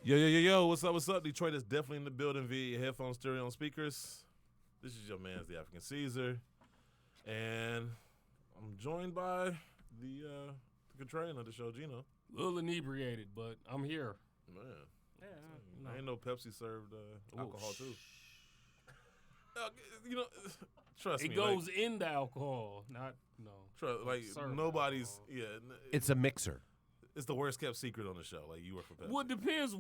Yo, what's up? Detroit is definitely in the building via your headphone, stereo, and speakers. This is your man's the African Caesar, and I'm joined by the contrarian of the show, Gino. A little inebriated, but I'm here. Man, Yeah, I ain't know Pepsi served alcohol too. Trust me. It goes into alcohol, not nobody's. Alcohol. Yeah, it's a mixer. It's the worst kept secret on the show. Like, you work for Pepsi. Well, it depends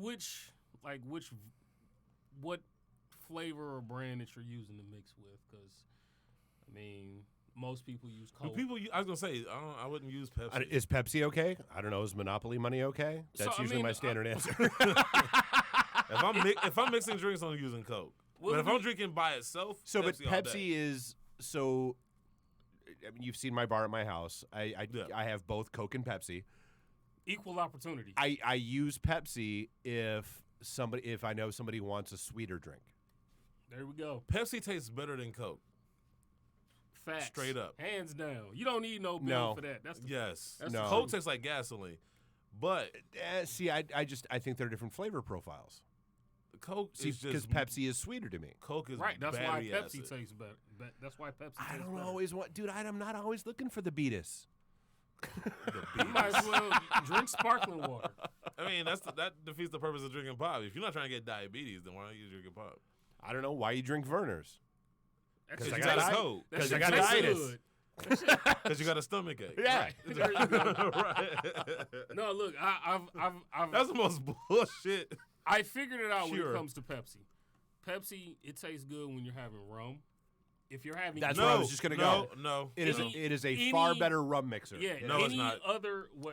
what flavor or brand that you're using to mix with. Because, I mean, most people use Coke. I was gonna say I wouldn't use Pepsi. Is Pepsi okay? I don't know. Is Monopoly money okay? That's usually my standard answer. If I'm mixing drinks, I'm using Coke. But if I'm drinking by itself, Pepsi is so. I mean, you've seen my bar at my house. I have both Coke and Pepsi. Equal opportunity. I use Pepsi if I know somebody wants a sweeter drink. There we go. Pepsi tastes better than Coke. Facts. Straight up. Hands down. You don't need no bill for that. Coke tastes like gasoline. But I think they're different flavor profiles. Coke is just because Pepsi is sweeter to me. Coke is right. That's why Pepsi acid. tastes better. That's why Pepsi. I don't better. always want, dude. I'm not always looking for the Beatus. You might as well drink sparkling water. I mean, that defeats the purpose of drinking pop. If you're not trying to get diabetes, then why are you drinking pop? I don't know why you drink Verner's. Because I got Coke. Because I got itis. Because you got a stomach ache. Yeah. Right. There you go. Right. No, look, I've that's the most bullshit. I figured it out when it comes to Pepsi. Pepsi, it tastes good when you're having rum. If you're having that's where I was just gonna go. No, it is a far better rum mixer. Yeah, no, it's not.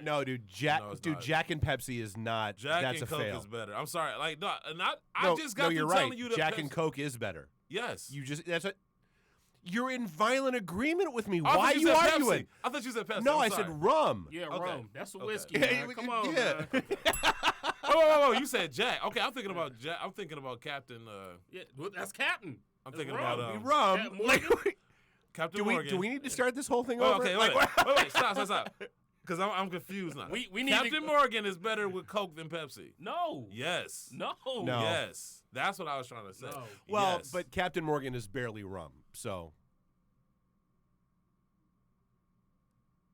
No, dude, Jack and Pepsi is not. Jack that's and a Coke fail. is better. I'm sorry, I just got you're to right. telling you that Jack Pepsi, and Coke is better. Yes, you're in violent agreement with me. Why are you arguing? Pepsi. I thought you said Pepsi. No, I said rum. Yeah, okay. rum. That's a whiskey. Man. Come on, man. Whoa! You said Jack. Okay, I'm thinking about Jack. I'm thinking about Captain. Yeah, well, that's Captain. I'm thinking about rum. Captain Morgan. Do we need to start this whole thing over? Okay, wait, stop. Because I'm confused now. We need Captain Morgan is better with Coke than Pepsi. No. Yes. No. Yes. That's what I was trying to say. No. Well, yes. but Captain Morgan is barely rum, so.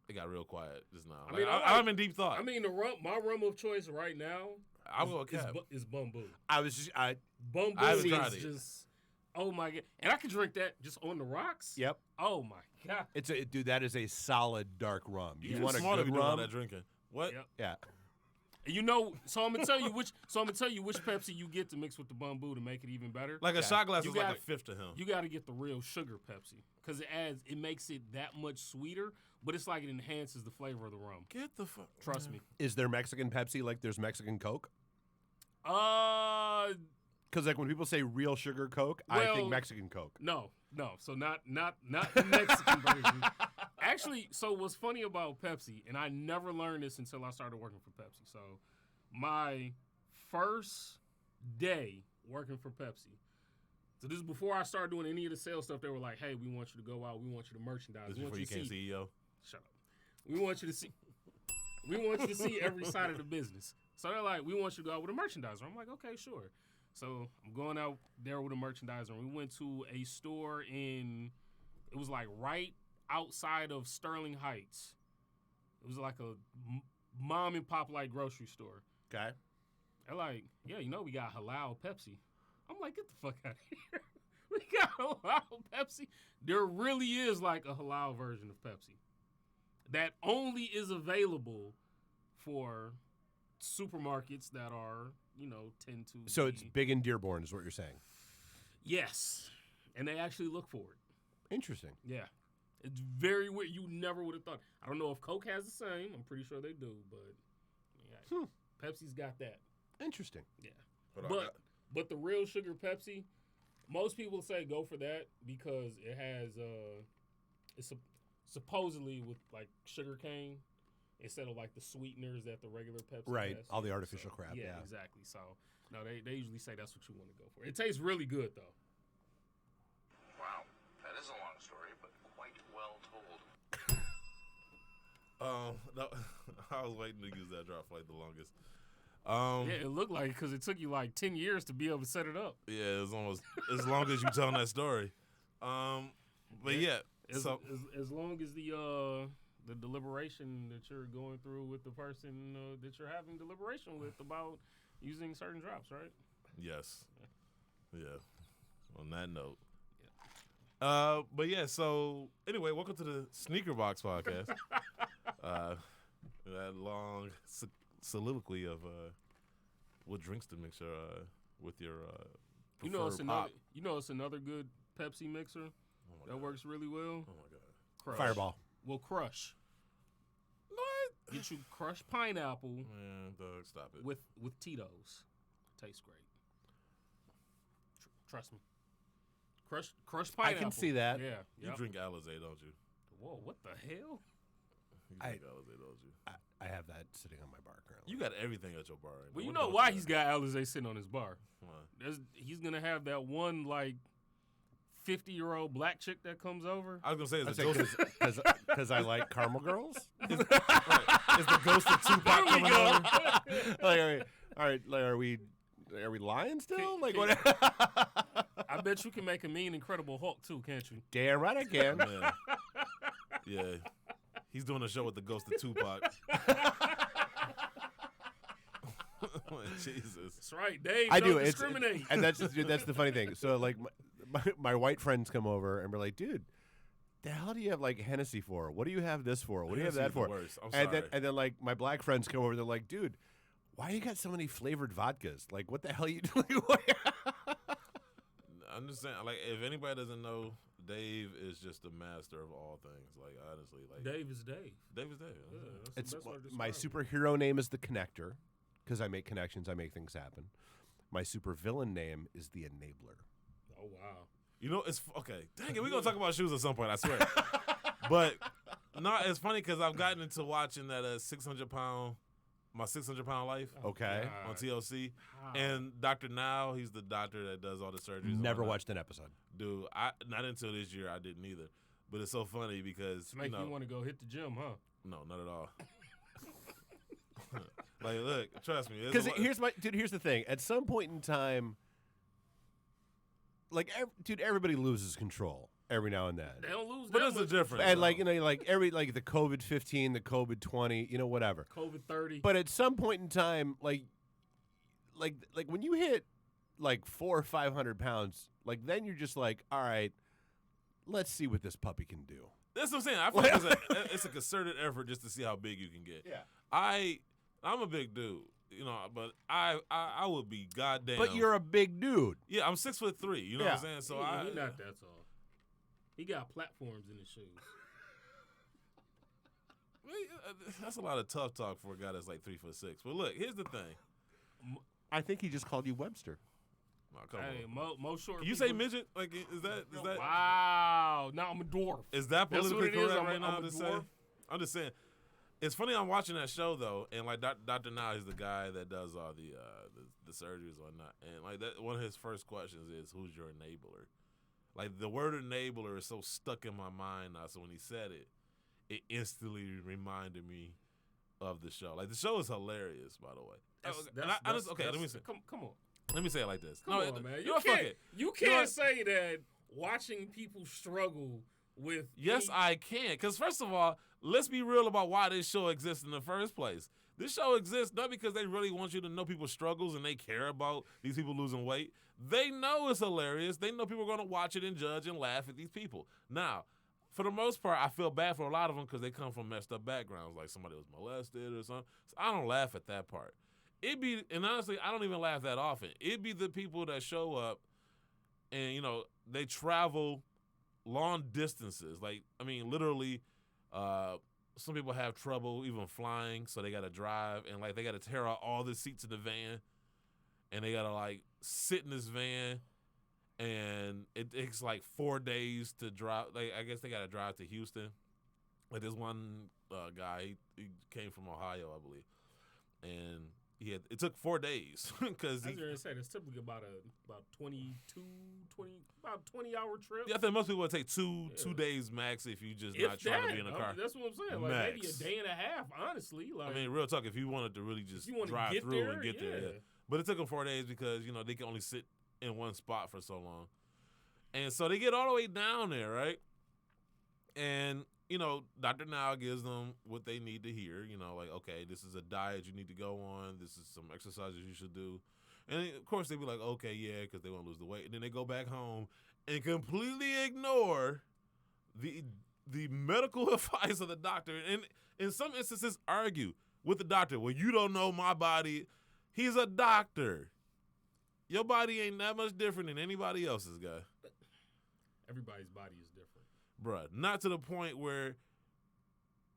It got real quiet just now. I'm in deep thought. I mean, my rum of choice right now is Bumbu. Bumbu is just, oh my God. And I can drink that just on the rocks. Yep. Oh my God. Dude, that is a solid dark rum. You want a good good rum? rum? That drinking. What? Yep. Yeah. You know, so I'm gonna tell you which Pepsi you get to mix with the Bumbu to make it even better. Like a shot glass is like a fifth to him. You got to get the real sugar Pepsi because it makes it that much sweeter, but it's like it enhances the flavor of the rum. Get the fuck. Trust me. Is there Mexican Pepsi like there's Mexican Coke? Because like when people say real sugar Coke, I think Mexican Coke. No. So not the Mexican version. Actually, so what's funny about Pepsi, and I never learned this until I started working for Pepsi. So my first day working for Pepsi, so this is before I started doing any of the sales stuff. They were like, "Hey, we want you to go out. We want you to merchandise. This before you became CEO. Shut up. We want you to see every side of the business." So they're like, "We want you to go out with a merchandiser." I'm like, "Okay, sure." So I'm going out there with a merchandiser, and we went to a store it was like right outside of Sterling Heights. It was like a mom and pop like grocery store. Okay. They're like, yeah, we got halal Pepsi. I'm like, get the fuck out of here. We got halal Pepsi. There really is like a halal version of Pepsi that only is available for supermarkets that are, tend to. So it's big in Dearborn is what you're saying. Yes. And they actually look for it. Interesting. Yeah. It's very weird. You never would have thought. I don't know if Coke has the same. I'm pretty sure they do, but yeah, Pepsi's got that. Interesting. Yeah. But the real sugar Pepsi, most people say go for that because it has it's supposedly with like sugar cane instead of like the sweeteners that the regular Pepsi has. All the artificial crap. Yeah, exactly. So no, they usually say that's what you want to go for. It tastes really good though. Wow, that is a long story, but quite well told. No, I was waiting to use that drop for like the longest. Yeah, it looked like because it took you like 10 years to be able to set it up. Yeah, it's almost as long as you telling that story. But yeah, As long as the deliberation that you're going through with the person that you're having deliberation with about using certain drops, right? Yes. Yeah. On that note. But yeah, so anyway, welcome to the Sneaker Box Podcast. That long soliloquy of what drinks to mix with your preferred pop. It's another good Pepsi mixer that works really well. Oh my god. Crush. Fireball. Well, Crush. What? Get you crushed pineapple Man, Doug, stop it. with Tito's. Tastes great. Trust me. Crushed pineapple. I can see that. Yeah. You Yep. drink Alizé, don't you? Whoa, what the hell? You drink Alizé, don't you? I have that sitting on my bar currently. You got everything at your bar. Right now. Well, you What know don't why you he's got? got Alizé sitting on his bar. Why? He's going to have that one, like, 50-year-old black chick that comes over. I was gonna say it's Because I like caramel girls. Is the ghost of Tupac There we coming go. over? All right, like, are we lying still? Can- Like can- what? I bet you can make a mean Incredible Hulk, too, can't you? Damn right I can. Yeah. Yeah. He's doing a show with the ghost of Tupac. Jesus. That's right, Dave. I don't do. discriminate. And that's the funny thing. So like my white friends come over and we're like, dude, the hell do you have like Hennessy for? What do you have this for? What do you have that Hennessy's the for? worst. I'm And sorry. then like my black friends come over and they're like, dude, why you got so many flavored vodkas? Like what the hell are you doing? I'm just saying, like, if anybody doesn't know, Dave is just a master of all things. Like, honestly, like Dave is Dave. Dave is Dave. Yeah, that's It's the best way to my describe superhero name is the Connector because I make connections, I make things happen. My supervillain name is the Enabler. it. Oh, wow. You know, it's okay. Dang it, we're gonna talk about shoes at some point. I swear. But no, it's funny because I've gotten into watching that 600-pound, my 600-pound life Okay. God. on TLC, How? and Dr. Now, he's the doctor that does all the surgeries. and Never whatnot. watched an episode. Dude, not until this year I didn't either. But it's so funny because To make you want to go hit the gym, huh? no, not at all. Like, look, trust me. Because here's the thing. At some point in time, like, everybody loses control every now and then. They don't lose But that there's a much. difference. And though. like the COVID 15, the COVID 20, whatever. COVID 30. But at some point in time, like when you hit like 400 or 500 pounds, like then you're just like, all right, let's see what this puppy can do. That's what I'm saying. I feel like it's a concerted effort just to see how big you can get. Yeah. I'm a big dude, but I would be goddamn. But you're a big dude. yeah, I'm 6'3". You know what I'm saying? So he not that tall. He got platforms in his shoes. That's a lot of tough talk for a guy that's like 3'6". But look, here's the thing. I think he just called you Webster. Oh, come Hey, on. Mo short. Can you say people- midget? Like, is that Wow. Now I'm a dwarf. is that That's politically what it is. correct I'm a- right now? I'm a I'm just dwarf. saying. I'm just saying. It's funny. I'm watching that show though, and like Dr. Now is the guy that does all the surgeries or whatnot, and like that one of his first questions is, "Who's your enabler?" Like the word enabler is so stuck in my mind now. So when he said it, it instantly reminded me of the show. Like the show is hilarious, by the way. Okay, let me say. Come on. Let me say it like this. Come No, on, man. You know, fuck it. You know can't what? say that watching people struggle with. Yes, I can. Because first of all, let's be real about why this show exists in the first place. This show exists not because they really want you to know people's struggles and they care about these people losing weight. They know it's hilarious. They know people are going to watch it and judge and laugh at these people. Now, for the most part, I feel bad for a lot of them because they come from messed up backgrounds, like somebody was molested or something. So I don't laugh at that part. And honestly, I don't even laugh that often. It'd be the people that show up and, they travel long distances. Like, I mean, literally, some people have trouble even flying, so they got to drive. And, like, they got to tear out all the seats in the van. And they got to, like, sit in this van. And it takes, like, 4 days to drive. Like, I guess they got to drive to Houston. Like, this one guy, he came from Ohio, I believe. And It took 4 days because I was going to say it's typically about 20-hour trip. Yeah, I think most people would take two Yeah. days max if you just If not trying that, to be in a car. that's what I'm saying. Like maybe a Max. day and a half, honestly. Like, I mean, real talk, if you wanted to really just you wanna drive get through there, and get there. yeah. Yeah. But it took them 4 days because, they can only sit in one spot for so long. And so they get all the way down there, right? And, Dr. Now gives them what they need to hear. Like, okay, this is a diet you need to go on. This is some exercises you should do. And, of course, they be like, okay, yeah, because they want to lose the weight. And then they go back home and completely ignore the medical advice of the doctor. And in some instances, argue with the doctor. Well, you don't know my body. He's a doctor. Your body ain't that much different than anybody else's, guy. everybody's body is different. Bruh, not to the point where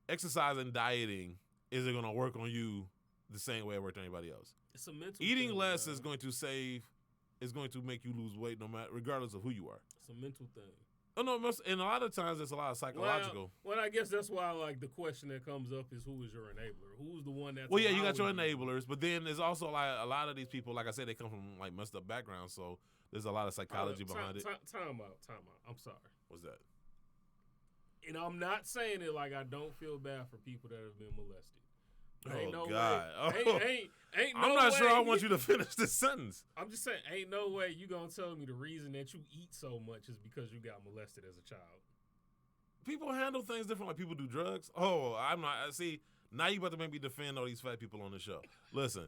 exercise and dieting isn't going to work on you the same way it worked on anybody else. It's a mental Eating thing, less man. is going to make you lose weight regardless of who you are. It's a mental thing. Oh no, and a lot of times it's a lot of psychological. Well, I guess that's why the question that comes up is who is your enabler? Who's the one that's Well, yeah, you got your allowing you? enablers, but then there's also like a lot of these people, like I said, they come from like messed up backgrounds, so there's a lot of psychology behind it. Time out. I'm sorry. What's that? And I'm not saying it like I don't feel bad for people that have been molested. Ain't Oh no God! Way, ain't no I'm not way sure I want you to finish this sentence. I'm just saying, ain't no way you gonna tell me the reason that you eat so much is because you got molested as a child. People handle things different, like people do drugs. Oh, I'm not. See, now you about to make me defend all these fat people on the show. Listen,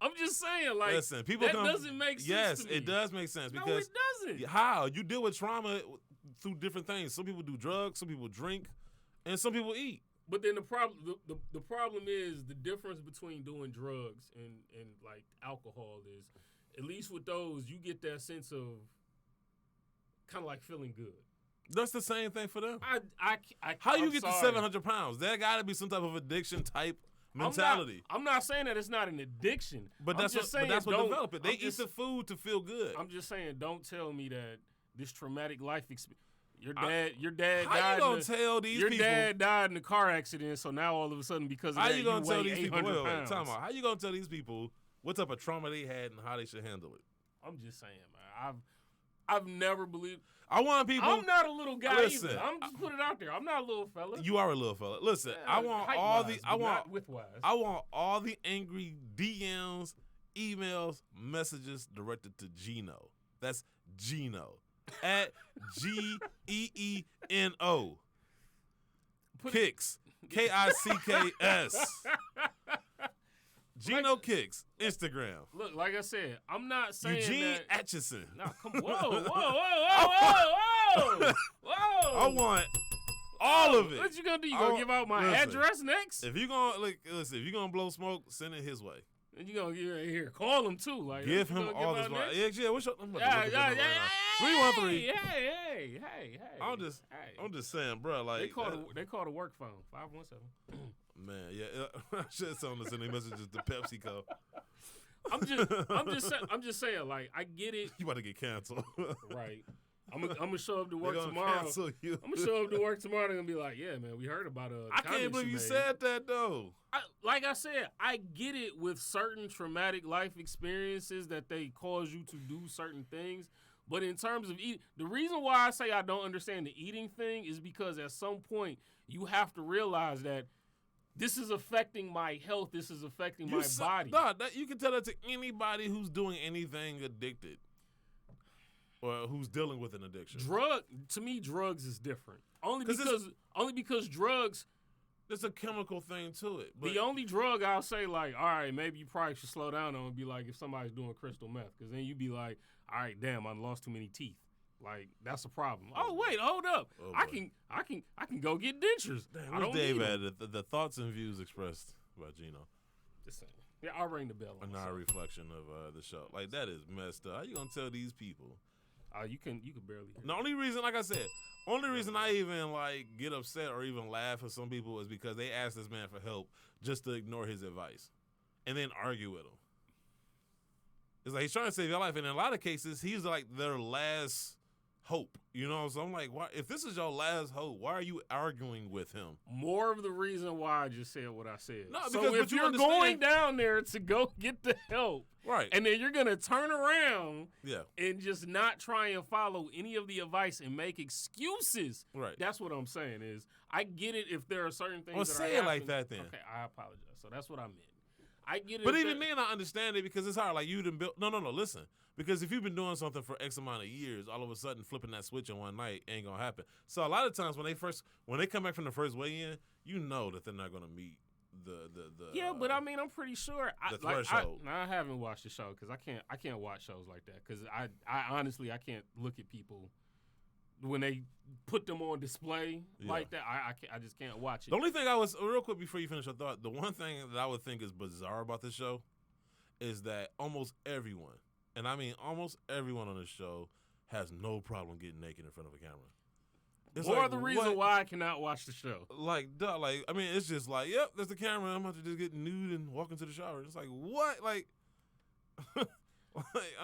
I'm just saying, like, listen. People that come. doesn't make sense Yes, to me. it does make sense No, because it doesn't. how you deal with trauma through different things. Some people do drugs, some people drink, and some people eat. But then the problem is the difference between doing drugs and like alcohol is, at least with those, you get that sense of kind of like feeling good. That's the same thing for them. How I'm you get sorry. to 700 pounds? There got to be some type of addiction type mentality. I'm not saying that it's not an addiction. But that's what develop it. They eat the food to feel good. I'm just saying, don't tell me that this traumatic life experience. Your dad how died. You gonna tell these your people? dad died in a car accident, so now all of a sudden because of How that, you gonna tell weigh these people? 800 Wait, pounds. time out. How you gonna tell these people what type of trauma they had and how they should handle it? I'm just saying, man. I've never believed. I want people. I'm not a little guy Listen, either. I'm just put it out there. I'm not a little fella. You are a little fella. Listen, I want all the. I want width-wise. I want all the angry DMs, emails, messages directed to Gino. That's Gino at GEENO. Kicks. KICKS. Gino Kicks. Instagram. Look, like I said, I'm not saying Eugene that. Atchison. No, come. Whoa. I want all of it. What you gonna do? You gonna give out my address next? If you gonna if you're gonna blow smoke, send it his way. And you gonna here call him too? Like Give him all this money. Yeah, what's your? Yeah. 313. Hey. I'm just saying, bro. Like they call the work phone 517. Man, yeah, I should have told them to send messages to PepsiCo. I'm just saying, like, I get it. You about to get canceled, Right? I'm gonna show up to work They gonna tomorrow. cancel you. I'm gonna show up to work tomorrow. They're gonna be like, "Yeah, man, we heard about the I can't believe you made." said that though. Like I said, I get it with certain traumatic life experiences that they cause you to do certain things. But in terms of eating, the reason why I say I don't understand the eating thing is because at some point you have to realize that this is affecting my health. This is affecting my body. No, you can tell that to anybody who's doing anything addicted or who's dealing with an addiction. To me, drugs is different. Only because drugs. There's a chemical thing to it. But The only drug I'll say, like, all right, maybe you probably should slow down on would be like if somebody's doing crystal meth, because then you'd be like, all right, damn, I lost too many teeth. Like, that's a problem. Oh wait, hold up. Oh, I boy. can go get dentures. Damn, I don't Dave need at them. the thoughts and views expressed by Gino Just saying. Yeah, I'll ring the bell. are not a reflection of the show. Like, that is messed up. How you gonna tell these people? You can barely hear. The only reason, like I said, I even like get upset or even laugh at some people is because they asked this man for help just to ignore his advice and then argue with him. It's like he's trying to save your life, and in a lot of cases, he's like their last hope. You know, so I'm like, why? If this is your last hope, why are you arguing with him? More of the reason why I just said what I said. No, so because- if but you you're understand- going down there to go get the help, Right. and then you're gonna turn around Yeah. and just not try and follow any of the advice and make excuses. Right. That's what I'm saying. Is I get it if there are certain things. Well, that say are it like happening. that then. Okay, I apologize. So that's what I meant. I get it. But if even there- then, I understand it because it's hard. Like, you done built. No. Listen, because if you've been doing something for X amount of years, all of a sudden flipping that switch in one night ain't gonna happen. So a lot of times when they come back from the first weigh-in, you know that they're not gonna meet the. Yeah, but I mean, I'm pretty sure. the threshold. I haven't watched the show because I can't watch shows like that because I honestly I can't look at people when they put them on display like that. I just can't watch it. The only thing I was real quick before you finish your thought, the one thing that I would think is bizarre about this show is that almost everyone, and I mean almost everyone on this show, has no problem getting naked in front of a camera. It's More like, the reason what? why I cannot watch the show. Like, duh, like, I mean, it's just like, yep, there's the camera. I'm about to just get nude and walk into the shower. It's like, what? Like, like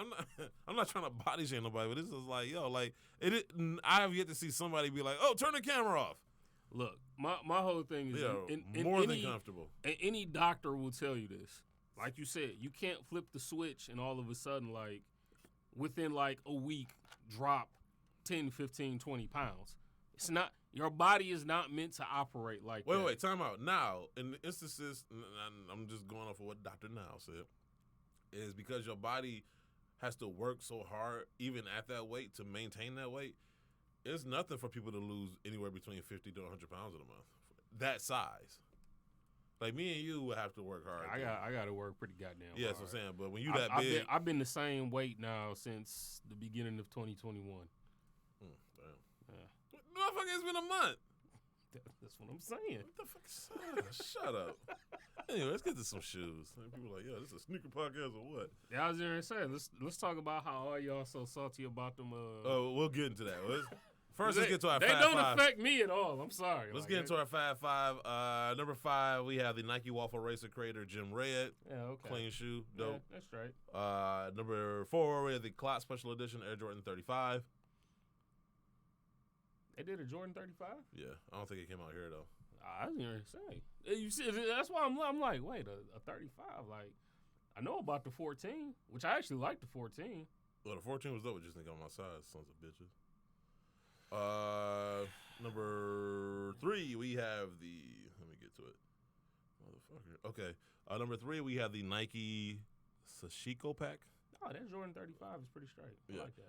I'm not trying to body shame nobody, but this is like, yo, like, I have yet to see somebody be like, oh, turn the camera off. Look, my whole thing is More than comfortable. And any doctor will tell you this. Like you said, you can't flip the switch and all of a sudden, like, within like a week, drop 10, 15, 20 pounds. It's not, your body is not meant to operate like that. Wait, time out. Now, in the instances, and I'm just going off of what Dr. Now said, is because your body has to work so hard, even at that weight, to maintain that weight. It's nothing for people to lose anywhere between 50 to 100 pounds in a month. That size. Like, me and you would have to work hard. I got to work pretty goddamn hard. Yeah, that's what I'm saying. But when you that big. I've been the same weight now since the beginning of 2021. Damn. Yeah. Motherfucker, it's been a month. That's what I'm saying. What the fuck? Shut up. Anyway, let's get to some shoes. And people are like, yo, this is a sneaker podcast or what? Yeah, I was going to say, let's talk about how all y'all so salty about them. Oh, we'll get into that. First, let's get to our They 5-5. don't affect me at all. I'm sorry. Let's get into our 5-5. Number 5, we have the Nike Waffle Racer creator, Jim Red. Yeah, okay. Clean shoe. Dope. Yeah, that's right. Number 4, we have the Clot Special Edition Air Jordan 35. They did a Jordan 35? Yeah, I don't think it came out here, though. I was going to say. You see, that's why I'm like, wait, a 35? Like, I know about the 14, which I actually like the 14. Well, the 14 was dope. Just think on my size, sons of bitches. Number 3, we have the. Let me get to it, motherfucker. Okay. Number 3, we have the Nike Sashiko pack. Oh, that Jordan 35 is pretty straight. I like that.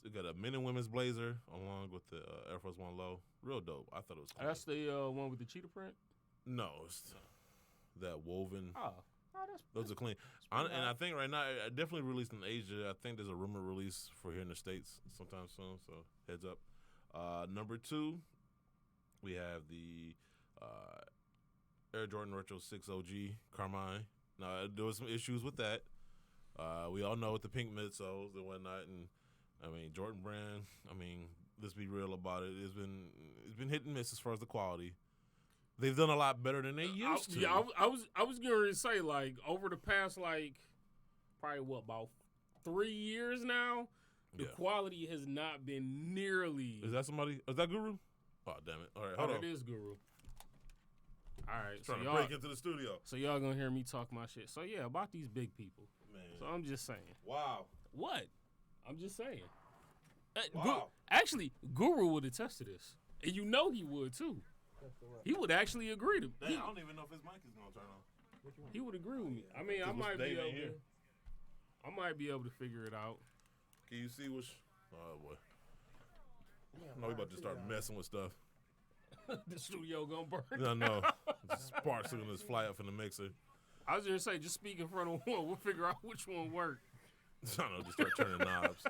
It got a men and women's blazer along with the Air Force One low. Real dope. I thought it was cool. That's the one with the cheetah print? No, it's that woven. Oh, those are clean. And I think right now, I definitely released in Asia. I think there's a rumor release for here in the States sometime soon, so heads up. Number 2, we have the Air Jordan Retro 6 OG Carmine. Now, there was some issues with that. We all know with the pink midsoles and whatnot, and I mean Jordan brand. I mean, let's be real about it. It's been hit and miss as far as the quality. They've done a lot better than they used to. Yeah, I was going to say, like, over the past, like, probably about 3 years now, the quality has not been nearly. Is that somebody? Is that Guru? Oh, damn it! All right, hold on. It is Guru. All right, trying to break into the studio. So y'all gonna hear me talk my shit. So yeah, about these big people. Man. So I'm just saying. Wow. What? I'm just saying. Wow. Actually, Guru would attest to this, and you know he would too. He would actually agree to. Damn, I don't even know if his mic is gonna turn on. He would agree with me. I mean, I might be able to. I might be able to figure it out. Can you see which? Oh boy. No, we about to start messing with stuff. The studio gonna burn. No. Sparks are gonna just fly up from the mixer. I was gonna say, just speak in front of one. We'll figure out which one worked. I don't know, just start turning knobs.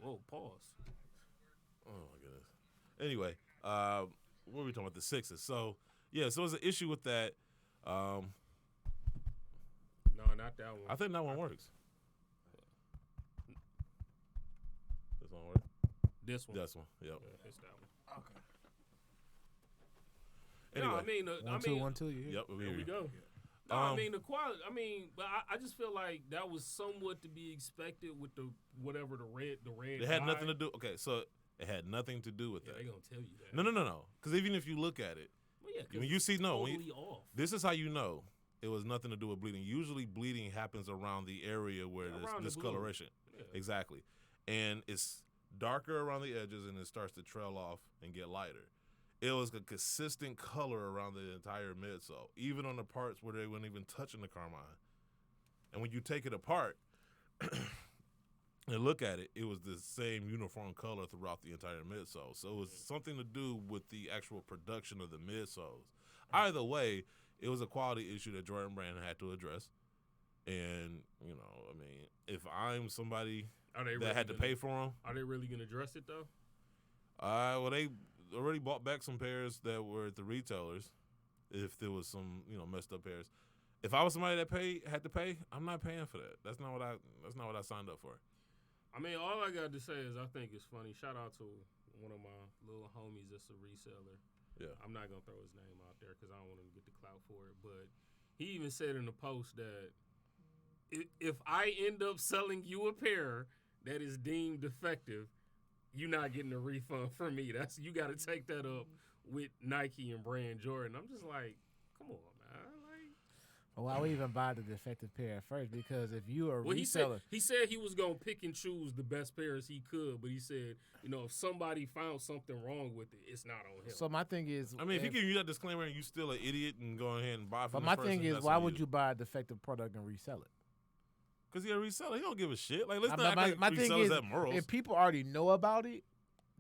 Whoa, pause. Oh my goodness. Anyway, what were we talking about? The Sixes. So yeah, so there's an issue with that. No, not that one. I think that one works. This one work? This one. This one. Yep. Yeah, it's that one. Okay. Anyway. No, I mean, 1, 2, 1, 2. Yep. Here we go. No, I mean the quality. I mean, but I just feel like that was somewhat to be expected with the whatever the red. It had nothing to do. Okay, so it had nothing to do with that. They gonna tell you that. No. Because even if you look at it, Well, yeah, when you see totally off. this is how you know it was nothing to do with bleeding. Usually, bleeding happens around the area where there's around the discoloration. Yeah. Exactly, and it's darker around the edges, and it starts to trail off and get lighter. It was a consistent color around the entire midsole, even on the parts where they weren't even touching the carmine. And when you take it apart and look at it, it was the same uniform color throughout the entire midsole. So it was something to do with the actual production of the midsoles. Either way, it was a quality issue that Jordan Brand had to address. And, you know, I mean, if I'm somebody that had to pay for them. Are they really going to address it, though? Well, they already bought back some pairs that were at the retailers. If there was some, you know, messed up pairs. If I was somebody that had to pay, I'm not paying for that. That's not what I signed up for. I mean, all I got to say is I think it's funny. Shout out to one of my little homies that's a reseller. Yeah. I'm not going to throw his name out there because I don't want him to get the clout for it. But he even said in the post that if I end up selling you a pair that is deemed defective, you're not getting a refund from me. You got to take that up with Nike and Brand Jordan. I'm just like, come on, man. Well, why would we even buy the defective pair at first? Because if you are a Well, reseller, he said he was gonna pick and choose the best pairs he could, but he said, you know, if somebody found something wrong with it, it's not on him. so my thing is, I mean, if he give you that disclaimer and you still an idiot and go ahead and buy from but this my person, thing is, that's why on would you buy a defective product and resell it? Because he a reseller. He don't give a shit. Like, let's My- not my- act like my thing resellers is, have morals. if people already know about it,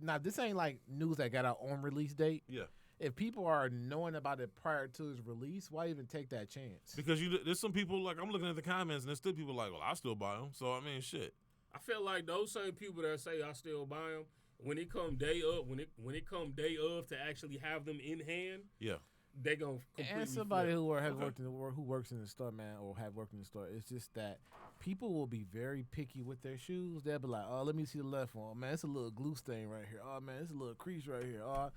now this ain't like news that got out on release date. Yeah. If people are knowing about it prior to its release, why even take that chance? Because there's some people, like, I'm looking at the comments, and there's still people like, well, I still buy them. So, I mean, shit. I feel like those same people that say I still buy them, when it come day of, when it come day of to actually have them in hand, Yeah. they gonna completely And somebody flip. who works in the store, man, or have worked in the store, it's just that people will be very picky with their shoes. They'll be like, oh, let me see the left one. Man, it's a little glue stain right here. Oh, man, it's a little crease right here. Oh,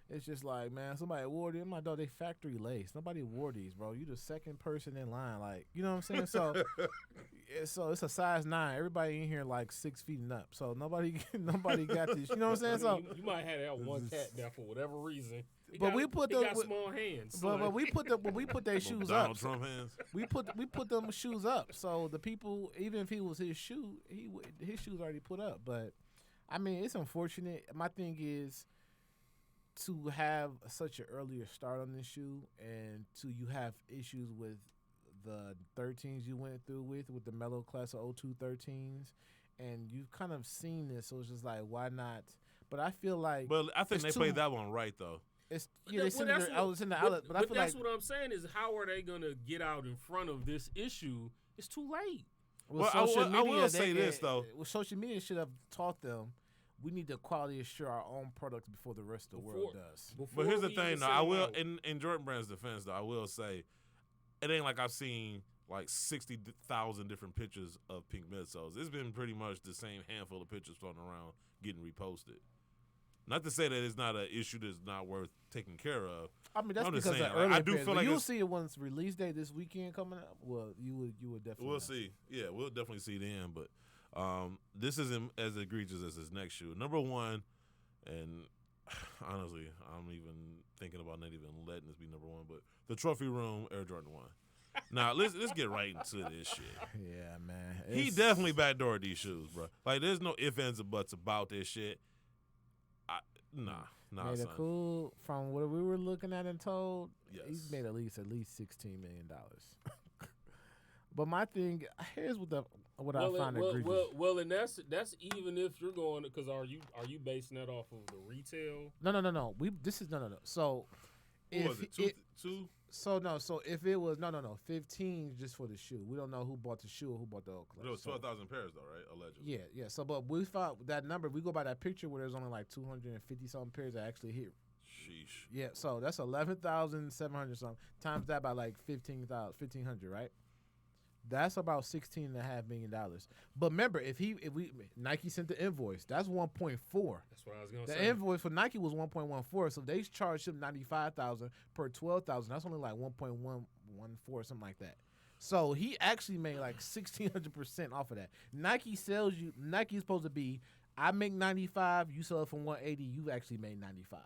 it's just like, man, somebody wore them. My dog, they factory lace. Nobody wore these, bro. You the second person in line. Like, you know what I'm saying? So, so it's a size 9. Everybody in here like 6 feet and up. So nobody got these. You know what I'm saying? So you might have that one cat there for whatever reason. He But got, we put he the- got small hands. but like- we put their shoes Donald up. Trump hands. We put them shoes up. So the people, even if he was his shoe, his shoes already put up. But I mean, it's unfortunate. My thing is to have such an earlier start on this shoe, and you have issues with the 13s you went through with the mellow class of 02 13s, and you've kind of seen this. So it's just like, why not? But I feel like, But I think they it's played too- that one right, though. it's Yeah, they send that's I was in the outlet, but I feel that's like what I'm saying is, how are they gonna get out in front of this issue? It's too late. with Well, I social will- I will media, say this, though. With social media, should have taught them we need to quality assure our own products before the rest of the world does. But here's the we even thing, though. send I them will, out- in Jordan Brand's defense, though, I will say, it ain't like I've seen like 60,000 different pictures of pink midsoles. It's been pretty much the same handful of pictures floating around getting reposted. Not to say that it's not an issue that's not worth taking care of. I mean, that's I'm just because saying, of like, early I do feel like you'll it's- see it once release day this weekend coming up. Well, you would definitely. We'll know. see. Yeah, we'll definitely see then. But this isn't as egregious as his next shoe. Number one, and honestly, I'm even thinking about not even letting this be number one, but the Trophy Room Air Jordan 1. Now, let's get right into this shit. Yeah, man. He It's- definitely backdoored these shoes, bro. Like, there's no ifs, ands, or buts about this shit. Nah, made a son. cool from what we were looking at and told. Yes. He's made at least $16 million. But my thing here's what I find egregious. Well, and that's even if you're going, because are you basing that off of the retail? No. This is no. So What was it? Two? So if it was 15 just for the shoe. We don't know who bought the shoe or who bought the old It was so, 12,000 pairs, though, right? Allegedly. Yeah. So, but we found that number. We go by that picture where there's only like 250 something pairs that actually hit. Sheesh. Yeah. So that's 11,700 something times that by like 1,500, right? That's about $16.5 million. But remember, if Nike sent the invoice, that's 1.4. That's what I was gonna The say. invoice for Nike was 1.14, so they charged him $95,000 per 12,000. That's only like 1.1 1.4, something like that. So he actually made like 1,600% off of that. Nike's supposed to be, I make 95, you sell it for 180, you actually made 95.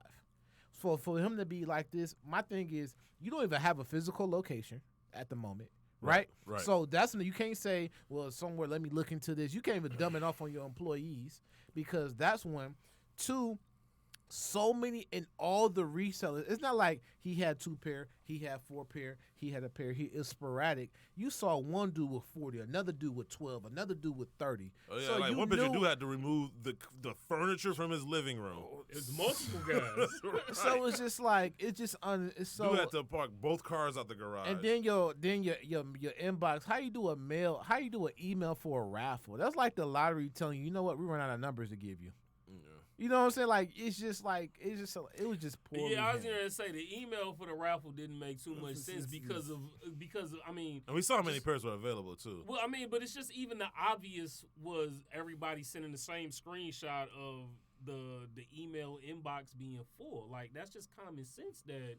For him to be like this, my thing is you don't even have a physical location at the moment. Right? Right. So you can't say, well, somewhere, let me look into this. You can't even dumb it off on your employees because that's one. Two, so many in all the resellers. It's not like he had 2 pair, he had 4 pair, he had a pair. It's sporadic. You saw one dude with 40, another dude with 12, another dude with 30. Oh, yeah, so like one picture dude had to remove the furniture from his living room. It's multiple guys. Right. So it's just like it's so. Dude had to park both cars out the garage. And then your inbox. How you do an email for a raffle? That's like the lottery telling you know what, we run out of numbers to give you. You know what I'm saying? Like it was just poor. Yeah, I was gonna say the email for the raffle didn't make too much sense because I mean. And we saw how many pairs were available too. Well, I mean, but it's just even the obvious was everybody sending the same screenshot of the email inbox being full. Like that's just common sense that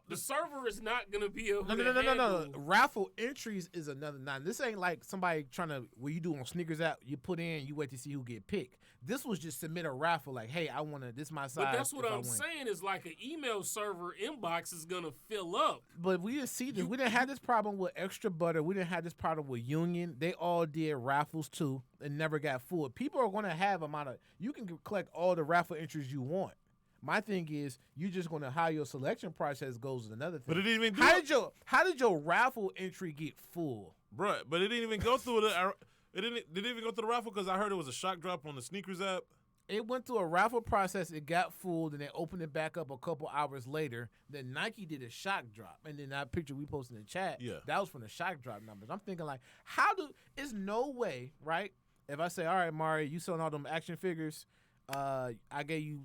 the server is not gonna be able No. Raffle entries is another nine. This ain't like somebody trying to where you do on sneakers app, you put in, you wait to see who get picked. This was just submit a raffle like, hey, I wanna this my size. But that's what I'm saying is like an email server inbox is gonna fill up. But we didn't see this. We didn't have this problem with Extra Butter. We didn't have this problem with Union. They all did raffles too and never got full. People are gonna have you can collect all the raffle entries you want. My thing is, you're just gonna how your selection process goes is another thing. But it didn't even how did your raffle entry get full? Bruh, but it didn't even go through did it even go through the raffle because I heard it was a shock drop on the sneakers app. It went through a raffle process. It got full, and they opened it back up a couple hours later. Then Nike did a shock drop, and then that picture we posted in the chat, that was from the shock drop numbers. I'm thinking like, it's no way, right? If I say, all right, Mari, you selling all them action figures, I gave you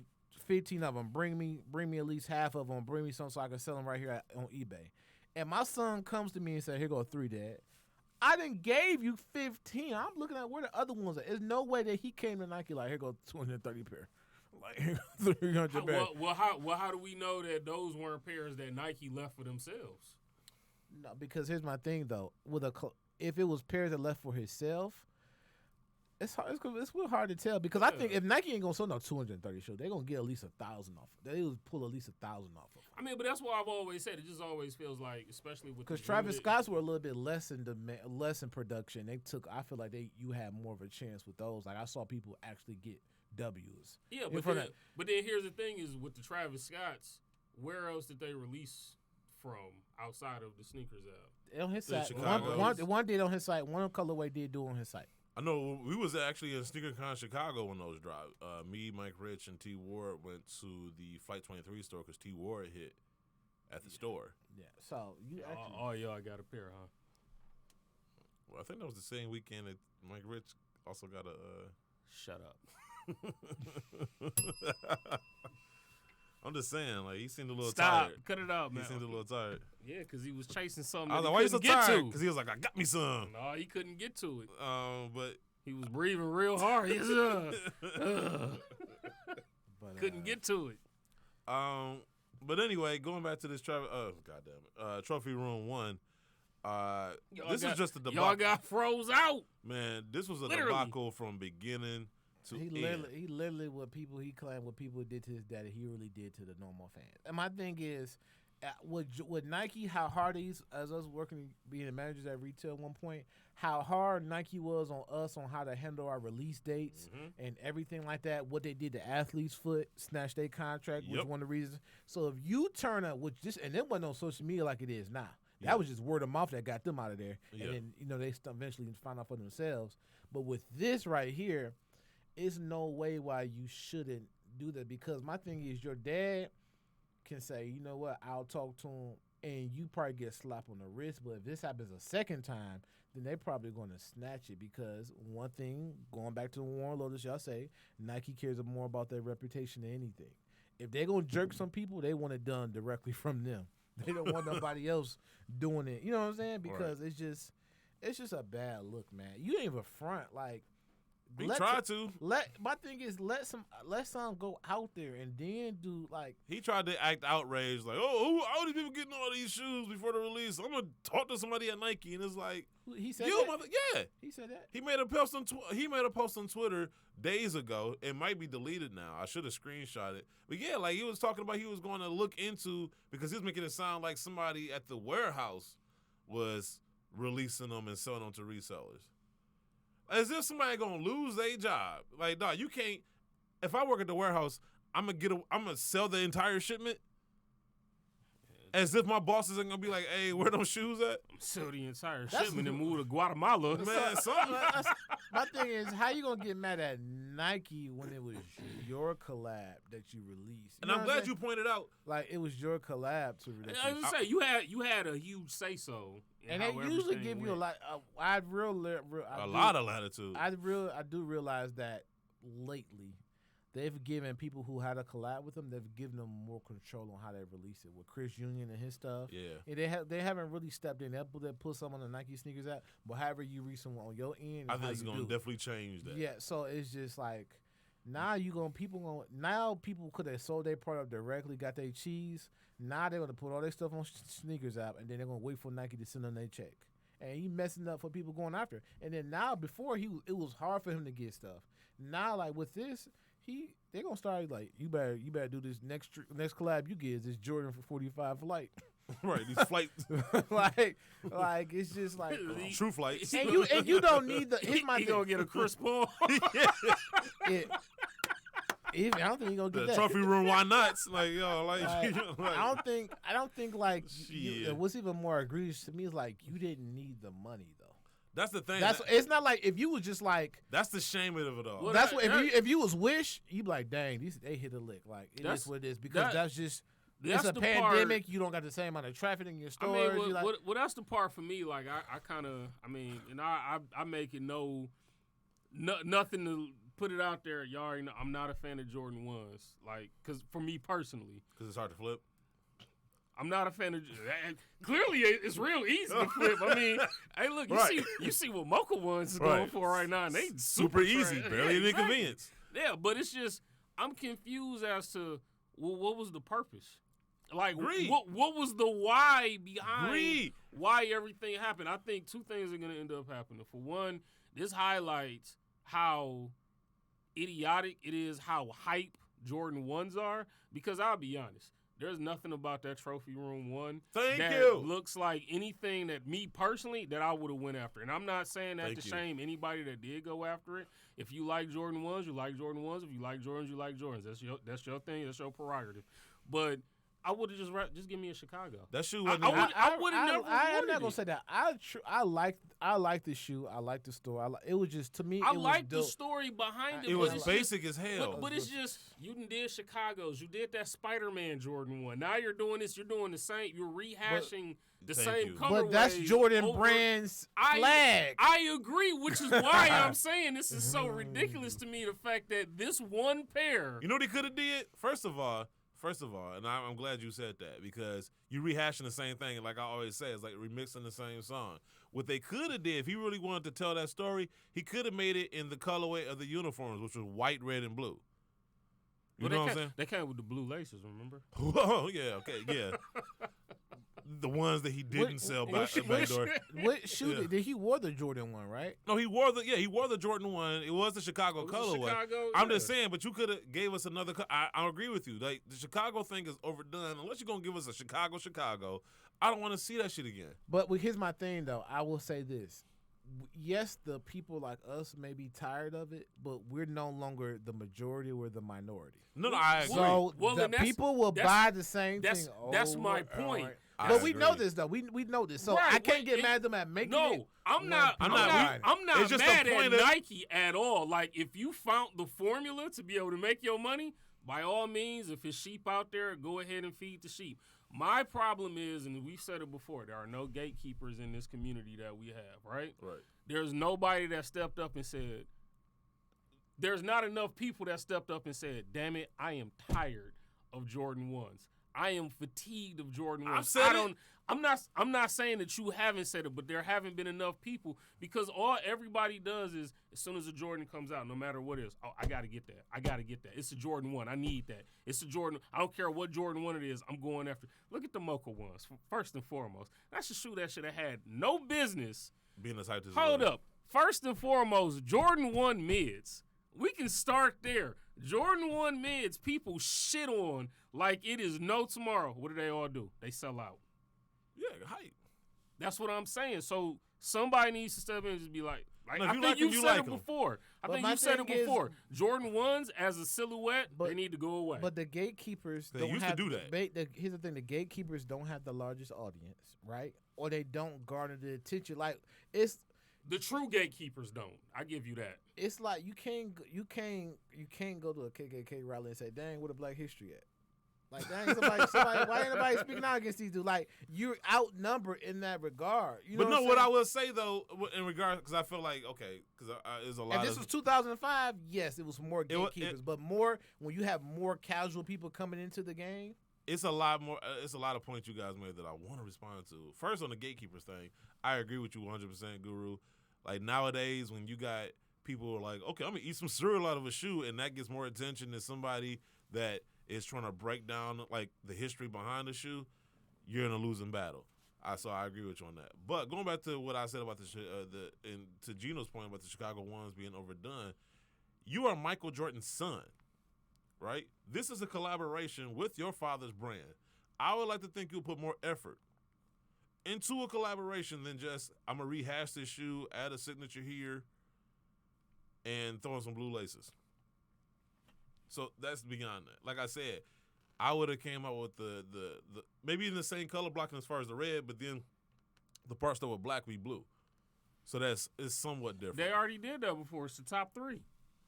15 of them. Bring me at least half of them. Bring me some so I can sell them right here on eBay. And my son comes to me and says, here go 3, Dad. I done gave you 15. I'm looking at where the other ones are. There's no way that he came to Nike like, here go 230 pair. Like, here go 300 pair. Well, how do we know that those weren't pairs that Nike left for themselves? No, because here's my thing, though. If it was pairs that left for himself, it's real hard to tell because I think if Nike ain't gonna sell no 230 shoes, they're gonna get at least 1,000 off. They would pull at least 1,000 off of them. I mean, but that's what I've always said. It just always feels like, especially with because Travis Scott's were a little bit less in production. I feel like you had more of a chance with those. Like I saw people actually get W's. Yeah, but then here's the thing: is with the Travis Scotts, where else did they release from outside of the sneakers app? On his site, Chicago. one did on his site. One colorway did do on his site. I know we was actually in SneakerCon Chicago when those dropped. Me, Mike Rich, and T. Ward went to the Flight 23 store because T. Ward hit at the store. Yeah, so you actually... Oh, y'all got a pair, huh? Well, I think that was the same weekend that Mike Rich also got a... Shut up. I'm just saying, like, he seemed a little Stop. tired. Cut it out, man. He seemed a little tired. Yeah, because he was chasing something I was that like, why he you so couldn't get tired? to. Because he was like, I got me some. No, he couldn't get to it. But... He was breathing real hard. Yes, couldn't get to it. But anyway, going back to this Trophy Room 1. This is just a debacle. Y'all got froze out. Man, this was a Literally. debacle from beginning to end. He literally what people did to his daddy, he really did to the normal fans. And my thing is, with Nike, how hard as us working being managers at retail at one point, how hard Nike was on us on how to handle our release dates and everything like that. What they did to athletes' foot, snatch their contract was one of the reasons. So if you turn up, and it wasn't on social media like it is now. That was just word of mouth that got them out of there. Yeah. And then, they eventually find out for themselves. But with this right here, it's no way why you shouldn't do that. Because my thing is, your dad can say, you know what, I'll talk to him, and you probably get slapped on the wrist. But if this happens a second time, then they're probably going to snatch it. Because one thing, going back to the Warren Lotus, y'all say, Nike cares more about their reputation than anything. If they're going to jerk some people, they want it done directly from them. They don't want nobody else doing it. You know what I'm saying? Because it's just a bad look, man. You ain't even front. Like, He tried to. My thing is let some go out there and then do like He tried to act outraged, like, oh, all these people getting all these shoes before the release. I'm gonna talk to somebody at Nike, and it's like, he said you that. yeah. He said that. He made a post on Twitter days ago. It might be deleted now. I should have screenshot it. But yeah, like he was talking about he was going to look into, because he was making it sound like somebody at the warehouse was releasing them and selling them to resellers. As if somebody gonna lose their job. Like, nah, you can't. If I work at the warehouse, I'm gonna sell the entire shipment. As if my bosses ain't gonna be like, "Hey, where those shoes at?" Sell the entire shipment and move to Guatemala. Man, something. My thing is, how you gonna get mad at Nike when it was your collab that you released? And I'm glad you pointed out. Like it was your collab to release. I was gonna say you had a huge say so, and they usually give you a lot. A lot of latitude. I do realize that lately they've given people who had a collab with them, they've given them more control on how they release it. With Chris Union and his stuff, yeah, they haven't really stepped in. They put some on the Nike sneakers out, but however you reach someone on your end, I think it's gonna definitely change that. Yeah, so it's just like now people could have sold their product directly, got their cheese. Now they're gonna put all their stuff on sneakers out, and then they're gonna wait for Nike to send them their check. And he messing up for people going after. And then now before it was hard for him to get stuff. Now like with this. They're gonna start like you better do this next collab you get is this Jordan for 45 flight. Right, these flights like it's just like true flights. And you don't need the here's my he gonna get a Chris Paul. I don't think he's gonna get the that. trophy room, why not? Like, yo, like I don't think like what's even more egregious to me is like you didn't need the money though. That's the thing. It's not like if you was just like. That's the shame of it all. Well, if you was Wish, you'd be like, dang, they hit a lick. Like it is what it is because it's a pandemic. You don't got the same amount of traffic in your stores. Well, that's the part for me. Like I make it nothing to put it out there. Y'all already know I'm not a fan of Jordan 1s. Like, cause for me personally, because it's hard to flip. I'm not a fan of. Clearly, it's real easy to flip. I mean, hey, look, you see what Mocha Ones is going for right now, and they super easy, barely an inconvenience. Yeah, but it's just I'm confused as to what was the purpose. Like, what was the why behind why everything happened? I think two things are going to end up happening. For one, this highlights how idiotic it is, how hype Jordan 1s are. Because I'll be honest. There's nothing about that trophy room one that looks like anything that me personally that I would have went after. And I'm not saying that to shame anybody that did go after it. If you like Jordan 1s, you like Jordan 1s. If you like Jordans, you like Jordans. That's your thing. That's your prerogative. But I would have just give me a Chicago. That shoe wasn't. I would have never. I'm not gonna say that. I like the shoe. I like the store. It was just to me. I like the story behind it. It was basic as hell. But it's just you did Chicago's. You did that Spider-Man Jordan 1. Now you're doing this. You're doing the same. You're rehashing the same colorways. But that's Jordan Brand's flag. I agree, which is why I'm saying this is so ridiculous to me. The fact that this one pair. You know what he could have did? First of all, and I'm glad you said that because you're rehashing the same thing. Like I always say, it's like remixing the same song. What they could have did, if he really wanted to tell that story, he could have made it in the colorway of the uniforms, which was white, red, and blue. You know what I'm saying? They came with the blue laces, remember? Oh, yeah, okay, yeah. The ones that he didn't sell back door. What shoe did he wore the Jordan 1, right? No, he wore the Jordan 1. It was the Chicago colorway. I'm just saying, but you could have gave us another. I agree with you. Like the Chicago thing is overdone. Unless you're gonna give us a Chicago, I don't want to see that shit again. But here's my thing, though. I will say this. Yes, the people like us may be tired of it, but we're no longer the majority. We're the minority. No, I agree. So the people will buy the same thing. That's my point. But we know this though. We know this. So I can't get mad at them at making it. No, I'm not mad at Nike at all. Like if you found the formula to be able to make your money, by all means, if it's sheep out there, go ahead and feed the sheep. My problem is, and we've said it before, there are no gatekeepers in this community that we have, right? Right. There's nobody that stepped up and said, there's not enough people that stepped up and said, damn it, I am tired of Jordan 1s. I am fatigued of Jordan 1s. I'm not saying that you haven't said it, but there haven't been enough people because all everybody does is as soon as a Jordan comes out, no matter what it is, oh, I gotta get that. I gotta get that. It's a Jordan 1. I need that. It's a Jordan. I don't care what Jordan 1 it is. I'm going after. Look at the Mocha ones first and foremost. That's a shoe that should have had no business being as hyped as Hold up. First and foremost, Jordan 1 mids. We can start there. Jordan 1 mids, people shit on like it is no tomorrow. What do they all do? They sell out. Yeah, hype. That's what I'm saying. So somebody needs to step in and just be like No, I think you've said it before. I think you've said it before. Jordan 1s as a silhouette, they need to go away. But the gatekeepers They used to do that. Here's the thing: the gatekeepers don't have the largest audience, right? Or they don't garner the attention. Like it's the true gatekeepers don't. I give you that. It's like you can't go to a KKK rally and say, "Dang, what a Black History at?" Like, dang, somebody, why ain't nobody speaking out against these dudes? Like, you're outnumbered in that regard. You know what I will say though, in regard, because I feel like because there's a lot. And this was 2005. Yes, it was more gatekeepers, but more when you have more casual people coming into the game. It's a lot more. It's a lot of points you guys made that I want to respond to. First, on the gatekeepers thing, I agree with you 100%, Guru. Like nowadays, when you got people who are like, okay, I'm gonna eat some cereal out of a shoe, and that gets more attention than somebody that is trying to break down like the history behind the shoe, you're in a losing battle. So I agree with you on that. But going back to what I said about and to Gino's point about the Chicago ones being overdone, you are Michael Jordan's son, right? This is a collaboration with your father's brand. I would like to think you'll put more effort into a collaboration than just I'm gonna rehash this shoe, add a signature here, and throw in some blue laces. So that's beyond that. Like I said, I would have came out with the maybe in the same color blocking as far as the red, but then the parts that were black be blue. So it's somewhat different. They already did that before. It's the top 3.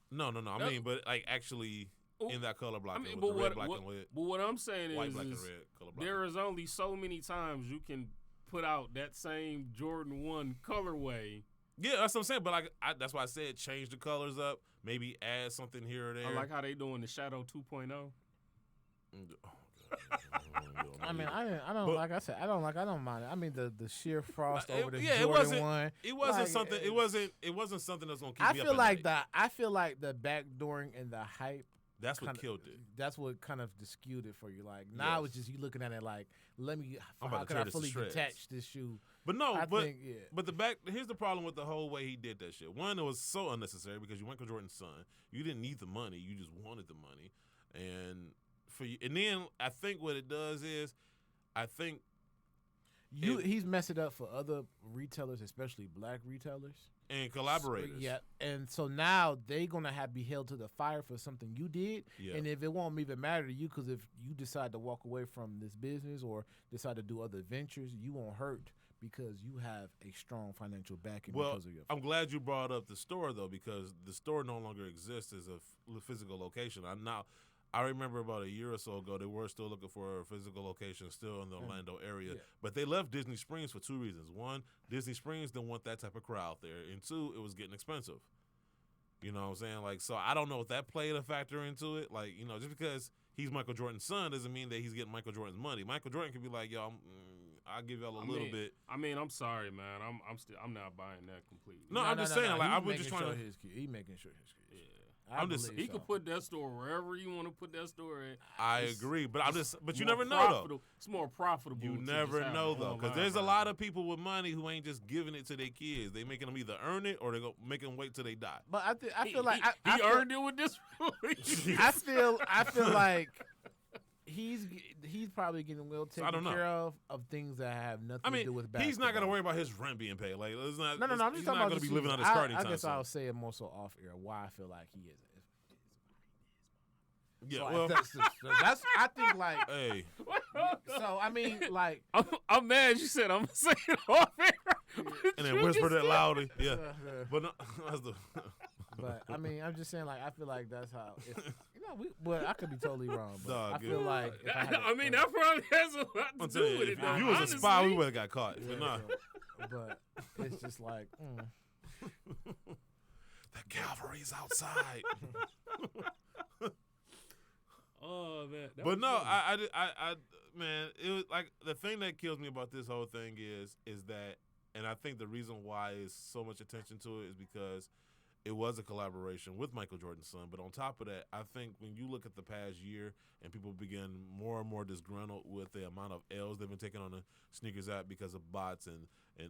No. I mean, but like actually in that color blocking with the red, black, and red. But what I'm saying white, is, black, and red color blocking. There is only so many times you can put out that same Jordan 1 colorway. Yeah, that's what I'm saying. But that's why I said change the colors up. Maybe add something here or there. I like how they doing the Shadow 2.0. I mean, I don't like I said, I don't mind it. I mean, the sheer frost over the Jordan it wasn't, 1. It wasn't like, something. It wasn't something that's gonna keep me up at night. I feel like the backdooring and the hype. That's what killed it. That's what kind of skewed it for you. Like now, it's just you looking at it like, how can I fully detach this shoe? But here's the problem with the whole way he did that shit. One, it was so unnecessary because you Michael Jordan's son. You didn't need the money. You just wanted the money. And then I think what it does is, he's messed it up for other retailers, especially black retailers and collaborators. Yeah, and so now they're gonna be held to the fire for something you did. Yeah. And if it won't even matter to you, because if you decide to walk away from this business or decide to do other ventures, you won't hurt because you have a strong financial backing because of your. I'm glad you brought up the store though, because the store no longer exists as a physical location. I remember about a year or so ago, they were still looking for a physical location still in the Orlando area. Yeah. But they left Disney Springs for 2 reasons. One, Disney Springs didn't want that type of crowd there. And two, it was getting expensive. You know what I'm saying? Like, so I don't know if that played a factor into it. Like, you know, just because he's Michael Jordan's son doesn't mean that he's getting Michael Jordan's money. Michael Jordan could be like, yo, I'll give y'all a little bit. I mean, I'm sorry, man. I'm not buying that completely. No, I'm just saying, like, I was just trying to. He's making sure his kids. Yeah. He could put that store wherever you want to put that store in. I agree, but you never know though. It's more profitable. You never know though, because there's a lot of people with money who ain't just giving it to their kids. They making them either earn it or they go make them wait till they die. But I feel like he earned it with this. I feel like he's probably getting well taken care of things that have nothing to do with basketball. He's not going to worry about his rent being paid. Like, it's not. No. I'm just he's talking not about going to be living on his card anytime. I guess I'll say it more so off air. Why I feel like he is. Yeah, so well, that's I think like. Hey. So I mean, like, I'm mad. You said I'm gonna say it off air, and then whispered it loudly. Yeah, but no, that's the. But I mean, I'm just saying, like, I feel like that's how. But I could be totally wrong. But I feel like. That probably has a lot to do with it. If you was a spy, we would have got caught. Yeah, but nah. But it's just like. The cavalry's outside. Oh man! But no, I man, it was like the thing that kills me about this whole thing is that, and I think the reason why is so much attention to it is because it was a collaboration with Michael Jordan's son. But on top of that, I think when you look at the past year and people begin more and more disgruntled with the amount of L's they've been taking on the sneakers app because of bots and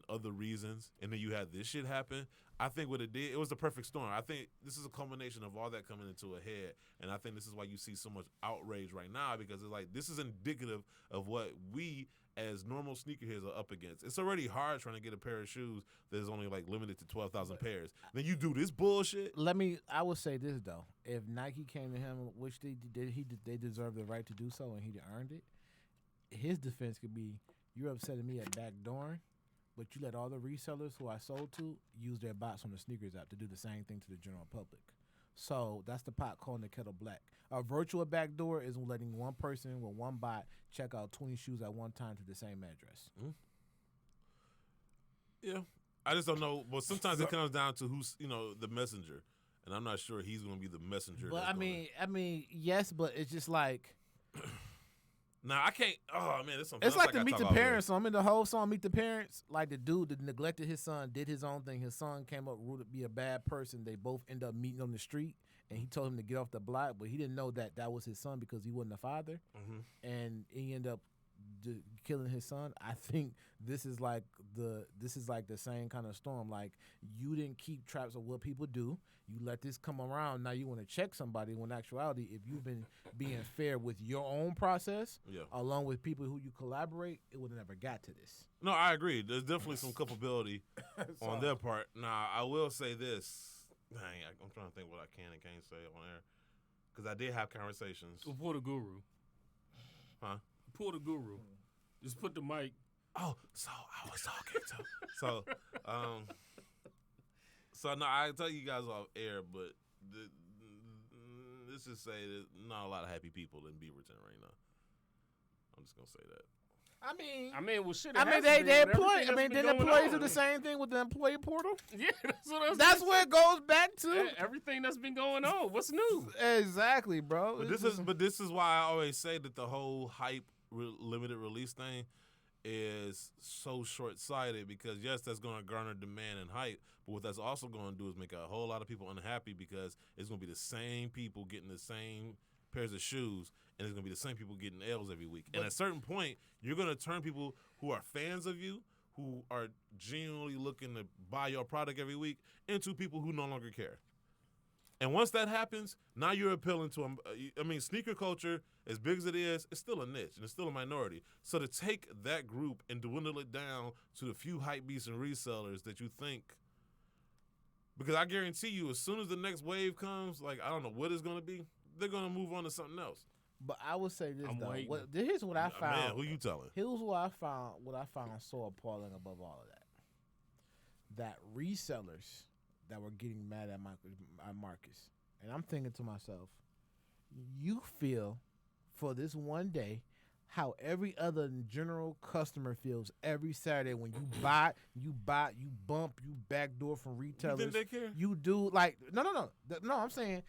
other reasons, and then you had this shit happen, I think what it did, it was the perfect storm. I think this is a culmination of all that coming into a head, and I think this is why you see so much outrage right now, because it's like this is indicative of what we as normal sneakerheads are up against. It's already hard trying to get a pair of shoes that is only like limited to 12,000 pairs. Then you do this bullshit. I would say this though: if Nike came to him, which they deserve the right to do so, and he earned it. His defense could be, "You're upsetting me at backdooring, but you let all the resellers who I sold to use their bots on the sneakers app to do the same thing to the general public." So that's the pot calling the kettle black. A virtual backdoor is letting one person with one bot check out 20 shoes at one time to the same address. Yeah. I just don't know. But sometimes it comes down to who's, the messenger. And I'm not sure he's going to be the messenger. But I mean, yes, but it's just like. Nah, I can't. Oh, man, this something it's like the Meet the Parents song. I mean, the whole song, Meet the Parents, like the dude that neglected his son, did his own thing. His son came up, ruled to be a bad person. They both end up meeting on the street, and he told him to get off the block, but he didn't know that was his son because he wasn't a father. Mm-hmm. And he ended up killing his son. I think this is like the same kind of storm. Like, you didn't keep traps of what people do. You let this come around. Now you want to check somebody, when in actuality, if you've been being fair with your own process, along with people who you collaborate, it would have never got to this. No, I agree. There's definitely some culpability on their part. Now, I will say this. Dang, I'm trying to think what I can and can't say on air. Because I did have conversations. Pull the guru. Huh? Pull the guru. Just put the mic. Oh, so I was talking to. So no, I tell you guys off air, but let's just say there's not a lot of happy people in Beaverton right now. I'm just gonna say that. Well, shit. They employ. Then employees do the same thing with the employee portal. Yeah, that's what I was. That's where it goes back to. Everything that's been going on. What's new? Exactly, bro. But this is why I always say that the whole hype limited release thing is so short-sighted, because yes, that's going to garner demand and hype, but what that's also going to do is make a whole lot of people unhappy, because it's going to be the same people getting the same pairs of shoes, and it's going to be the same people getting L's every week. And at a certain point, you're going to turn people who are fans of you, who are genuinely looking to buy your product every week, into people who no longer care. And once that happens, now you're appealing to sneaker culture, as big as it is, it's still a niche and it's still a minority. So to take that group and dwindle it down to the few hype beasts and resellers that you think, because I guarantee you, as soon as the next wave comes, like, I don't know what it's going to be, they're going to move on to something else. But I would say this, though. Here's what I found. Man, who you telling? Here's what I found so appalling above all of that. That resellers that were getting mad at Marcus. And I'm thinking to myself, you feel for this one day how every other general customer feels every Saturday when you buy, you bump, you backdoor from retailers. You think they care? You do, like, no, I'm saying,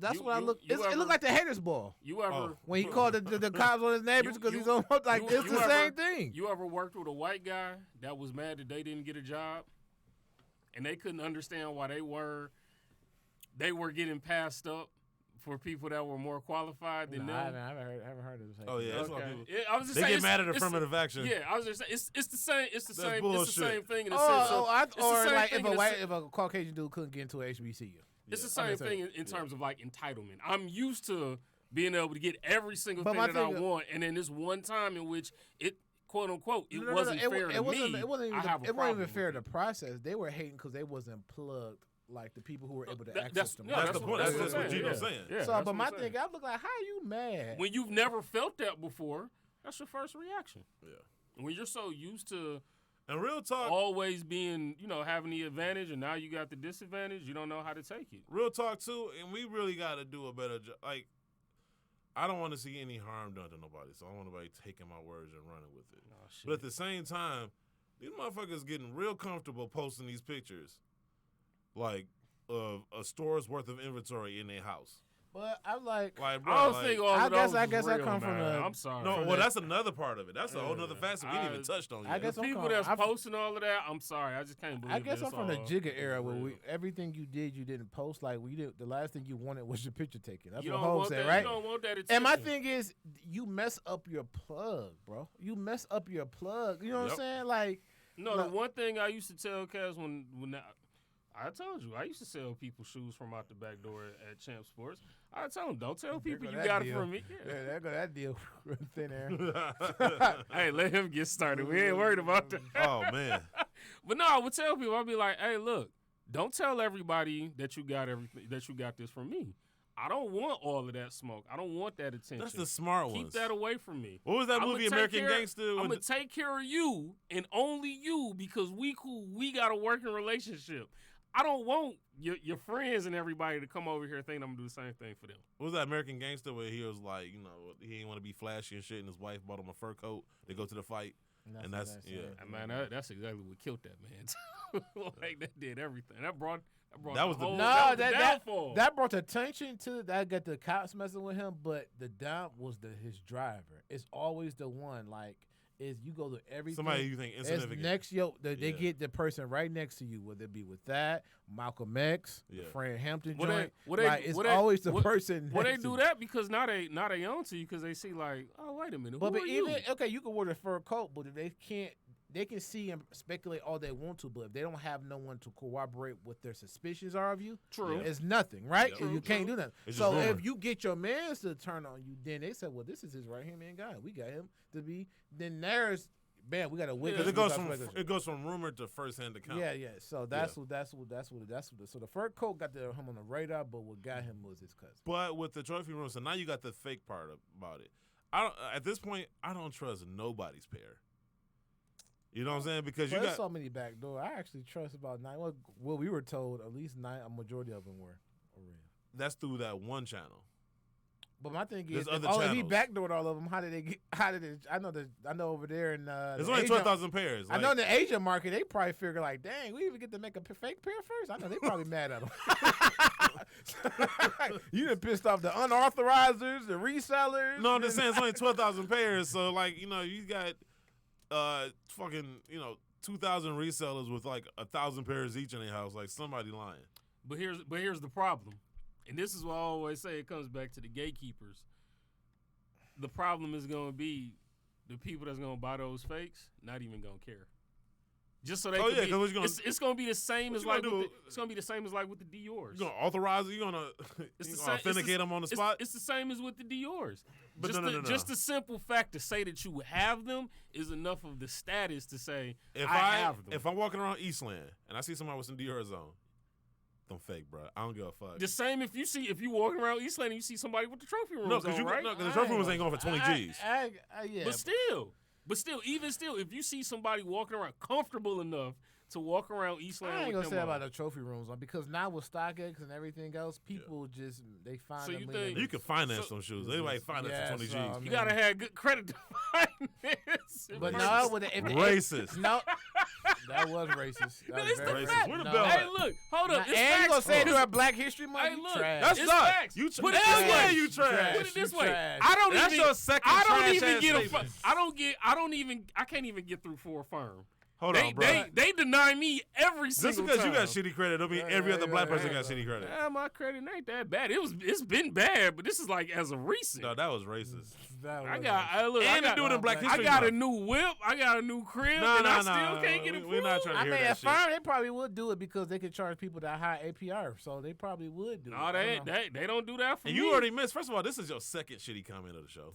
that's what I look. It looked like the haters ball. You ever when he called the cops on his neighbors because he's on, like, it's the same thing. You ever worked with a white guy that was mad that they didn't get a job, and they couldn't understand why they were getting passed up for people that were more qualified than them? I haven't heard of this. Oh yeah, that's why people. Yeah, I was just they saying, get mad at affirmative action. Yeah, I was just saying it's the same. It's the same. Bullshit. It's the same thing in a sense. sense. If a Caucasian dude couldn't get into a HBCU. It's the same thing in terms of, like, entitlement. I'm used to being able to get every single thing that I want, and then this one time in which it, quote unquote, wasn't fair to me. It wasn't even fair to process. They were hating because they wasn't plugged like the people who were able to access them. That's the point. That's what Gino's saying. Yeah, so, but my thing, I look like, how are you mad when you've never felt that before? That's your first reaction. Yeah. When you're so used to. And real talk, always being, having the advantage, and now you got the disadvantage. You don't know how to take it. Real talk too, and we really got to do a better job. Like, I don't want to see any harm done to nobody, so I don't want nobody taking my words and running with it. Oh, shit. But at the same time, these motherfuckers getting real comfortable posting these pictures, like, of a store's worth of inventory in their house. But I'm like, Like, bro, I don't like, think all I of guess- those I was guess I real, come from man. a- I'm sorry. no, from well, the- that's another part of it. That's a whole nother facet we didn't even touched on yet. I guess The I'm people calling- that's I'm- posting all of that, I'm sorry. I just can't believe I guess that I'm from the all Jigga era was where real. everything you did, you didn't post. Like we did, the last thing you wanted was your picture taken. That's You what don't Hov want said, that. right? You don't want that attention. And my thing is, you mess up your plug, bro. You mess up your plug. You know what Yep. I'm saying? Like, No, No. the one thing I used to tell cats when I told you, I used to sell people shoes from out the back door at Champ Sports. I tell them, don't tell people go you that got deal. it from me. yeah, there go that deal. Thin air. Hey, let him get started. We ain't worried about that. Oh man, But no, I would tell people, I'd be like, hey, look, don't tell everybody that you got everything, that you got this from me. I don't want all of that smoke. I don't want that attention. that's the smart Keep ones. that away from me. What was that I'ma movie, take American care- Gangster? I'm when gonna take care of you and only you because we cool. We got a working relationship. I don't want your friends and everybody to come over here thinking I'm gonna do the same thing for them. What was that American Gangster where he was like, you know, he didn't want to be flashy and shit, and his wife bought him a fur coat. They go to the fight. And that's- yeah. And man, that's exactly what killed that man. Like that did everything. That brought That was the- whole, No, that was the that downfall. that brought attention to that. Got the cops messing with him, but the down was his driver. It's always the one. Like, is you go to everything. Somebody you think It's insignificant. next, they Yeah. get the person right next to you, whether it be with that Malcolm X, Yeah. the Fred Hampton Well, they- joint. well, they- like, it's well, they- always the well, person. Well, they next to do you. that because now they on to you because they see like, oh wait a minute, But who are even you? okay, you can wear the fur coat, but if they can see and speculate all they want to. But if they don't have no one to corroborate what their suspicions are of you, True. it's nothing, right? Yep. And you True, can't true. do nothing. It's So just rumor. if you get your mans to turn on you, then they said, well, this is his right hand man guy. We got him to be. Then there's, man, we got a witness. Because we got it speculation. goes from rumor to first hand account. Yeah, yeah. So that's what. So the fur coat got him on the radar, but what got him was his cousin. But with the trophy room, so now you got the fake part about it. I don't. At this point, I don't trust nobody's pair. You know what I'm saying? Because you But there's got so many backdoor. I actually trust about 9. Well, we were told at least 9. A majority of them were real. that's through that one channel. But my thing There's is, other if he channels. backdoored all of them, how did they get? How did it? I know over there in There's the only Asian- 12,000 pairs. I know in the Asian market, they probably figure like, dang, we even get to make a fake pair first. I know they probably mad at them. You done pissed off the unauthorizers, the resellers. No, I'm just saying it's only 12,000 pairs. So like, you know, you got fucking, you know, 2,000 resellers with like 1,000 pairs each in their house. Like somebody lying. But here's the problem, and this is what I always say. It comes back to the gatekeepers. The problem is going to be the people that's going to buy those fakes not even going to care. Just so they Oh, can yeah, be, 'cause what you gonna- it's going to be the same what as you like gonna with do? it's going to be the same as like with the Dior's. You gonna authorize it? You gonna, It's you the gonna same- it's authenticate them on the spot? It's the same as with the Dior's. But just no. Just the simple fact to say that you have them is enough of the status to say If I have them. if I'm walking around Eastland and I see somebody with some Dior's on, them fake, bro. I don't give a fuck. The same if you walking around Eastland and you see somebody with the trophy rooms no, because on, right? the trophy rooms ain't going for 20 G's. Yeah. But still, even still, if you see somebody walking around comfortable enough to walk around Eastland I ain't with gonna them say on, about the trophy rooms because now with StockX and everything else, people just they find. So them you in think- the- You can finance So- some shoes. Anybody finance Yeah, for 20 so, G's. I mean- you gotta have good credit to finance. But Versus- no, with the, Racist. No, that was racist. That No, was it's the very racist. fact. Where the No. bell Hey, at? look, hold Now, up. It's and you facts. gonna say It's- during Black History Month? Hey, You look, trash. That's it's not. facts. You Put it hell this yeah, way. you trash. Put it this You way. trash. I don't That's even. your second I don't trash even ass get a. statement. I can't even get through for a firm. Hold on, bro. They deny me every Just single because time. you got shitty credit, don't mean every other black person got shitty credit. Yeah, my credit ain't that bad. It's been bad, but this is like as a recent. No, that was racist. I look. And I to got, do it in Black I History got a Month. new whip. I got a new crib, and I still can't get it. We're not trying to I hear mean, that at shit. firm, they probably would do it because they could charge people that high APR, so they probably would do it. No, I don't know. they don't do that for And me. you already missed. First of all, this is your second shitty comment of the show.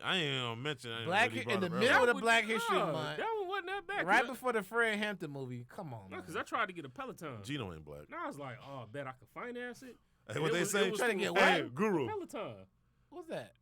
I ain't even gonna mention. I ain't Black really in brought the up middle earlier. of the Black History no, Month, That one wasn't that bad. right before the Fred Hampton movie. Come on, man. because I tried to get a Peloton. Gino ain't black. Now I was like, oh, bet I could finance it. Hey, what It they was- say? it was Trying to through get Hey, what? Guru. Peloton. What's that?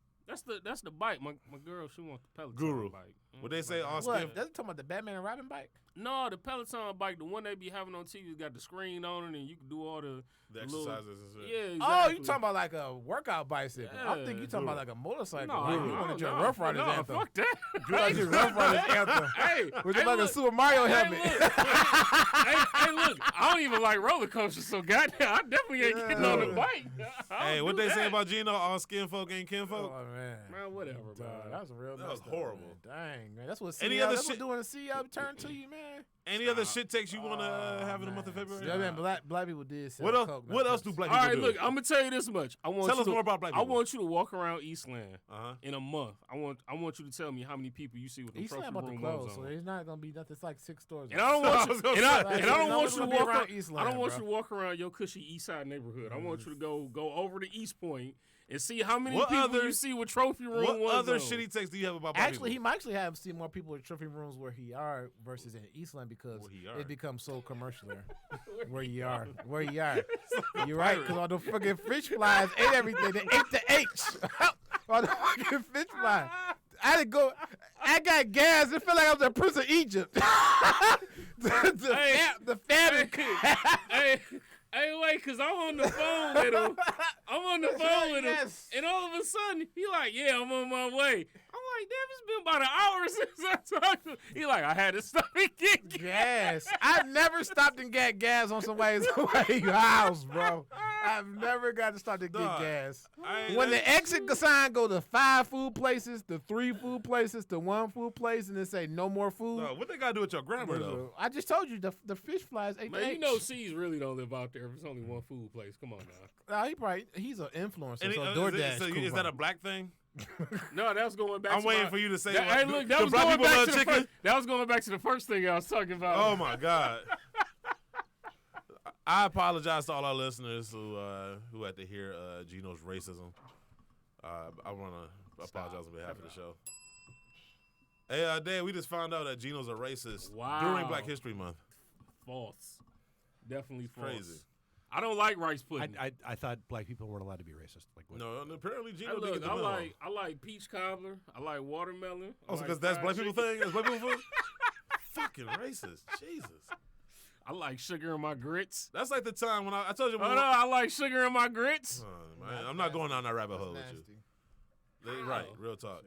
That's the bike. My girl, she wants the Peloton Guru. bike. What they say, Oscar? What? That's talking about the Batman and Robin bike? No, the Peloton bike, the one they be having on TV, got the screen on it, and you can do all the The little- exercises and shit. Yeah, exactly. Oh, you talking about like a workout bicycle? I Yeah. think you talking about like a motorcycle. No, you want to no, try Rough Riders no, anthem? fuck that. You like your Rough Riders anthem? Hey, Which hey, is like a look, Super Mario hey, helmet. look, hey, look, I don't even like roller coasters, so goddamn, I definitely ain't getting on the bike. Hey, what they say about Gino? All skin folk ain't kinfolk. Oh man. Man, whatever, Dog, man. that was real. That was messed up, horrible. Man. Dang, man. That's what Any CEO, other that's shit- what doing a CEO turn to you, man. Any other shit takes you want to have in the month of February? Yeah, man, black people did sell What else? coke. What else do black All people right, do? look, I'm gonna tell you this much. I want Tell you us to, more about black I people. want you to walk around Eastland Uh-huh. in a month. I want you to tell me how many people you see with the He's trophy not about to room close, logos so on. there's not gonna be nothing. It's like 6 stores. And I don't want I was you, gonna and I, say. and I don't No, want it's you to gonna be walk around around. Eastland, I don't want bro. you to walk around your cushy East Side neighborhood. I want you to go over to East Point and see how many What people other- you see with trophy room What ones other on. shitty takes do you have about black Actually, he people? might actually have seen more people in trophy rooms where he are versus in Eastland because Where he are. it becomes so commercial there. Where you are. You're right, because all the fucking fish flies ate everything. They ate the H. All the fucking fish flies. I got gas. It felt like I was a Prince of Egypt. the fat. Hey, wait, cause I'm on the phone with him. I'm on the phone with him, Yes. and all of a sudden he like, "Yeah, I'm on my way." I'm like, "Damn, it's been about an hour since I talked to him." He like, "I had to stop and get gas." Gas. I've never stopped and got gas on somebody's house, bro. I've never got to stop to get Dog, gas. I ain't- When the exit sign go to 5 food places, to 3 food places, to 1 food place, and then say no more food. Dog, what they got to do with your grammar, though? I just told you the fish flies ate the Man, you H. know C's really don't live out there if it's only one food place. Come on now. He's an influencer, And so is DoorDash. it- is that a black thing? No, that was going back. I'm to waiting my- for you to say. Hey, look, that do was black going people back love to the chicken? first. That was going back to the first thing I was talking about. Oh my God! I apologize to all our listeners who had to hear Gino's racism. I want to apologize on behalf of the show. Hey, Dan, we just found out that Gino's a racist during Wow. Black History Month. False. Definitely false. Crazy. I don't like rice pudding. I thought black people weren't allowed to be racist. Like what? No, and apparently Hey, Gino did look, get the I memo. like peach cobbler. I like watermelon. I Also, like because that's fried black people chicken. thing. That's black people food. Fucking racist. Jesus. I like sugar in my grits. That's like the time when I told you. Oh no, I like sugar in my grits. Oh, man, I'm not going down that rabbit hole with you. Right, real talk.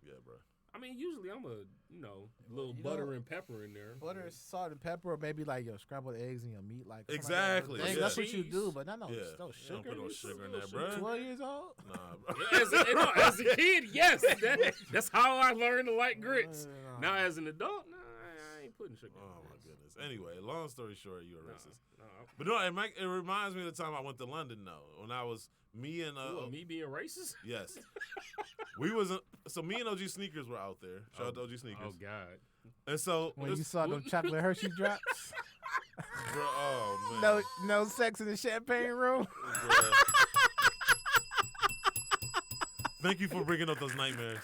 Yeah, bro. I mean, usually I'm a little butter and pepper in there. Butter, salt, and pepper, or maybe like your scrambled eggs and your meat. Like something Exactly, Like that. yeah. That's what you Cheese. do, but no Yeah. no You sugar. don't put no You sugar in no there, sugar. bro. 12 years old. Nah, bro. As a kid, yes, that's how I learned to like grits. Now as an adult, I ain't putting sugar. Oh my goodness. Anyway, long story short, you're a racist. No. But no, it reminds me of the time I went to London. Though, when I was me and Me being racist? yes, we was so me and OG Sneakers were out there. Shout out to OG Sneakers. Oh God. And so When you saw them chocolate Hershey drops, bro, oh man, no sex in the champagne room. Bruh. Thank you for bringing up those nightmares.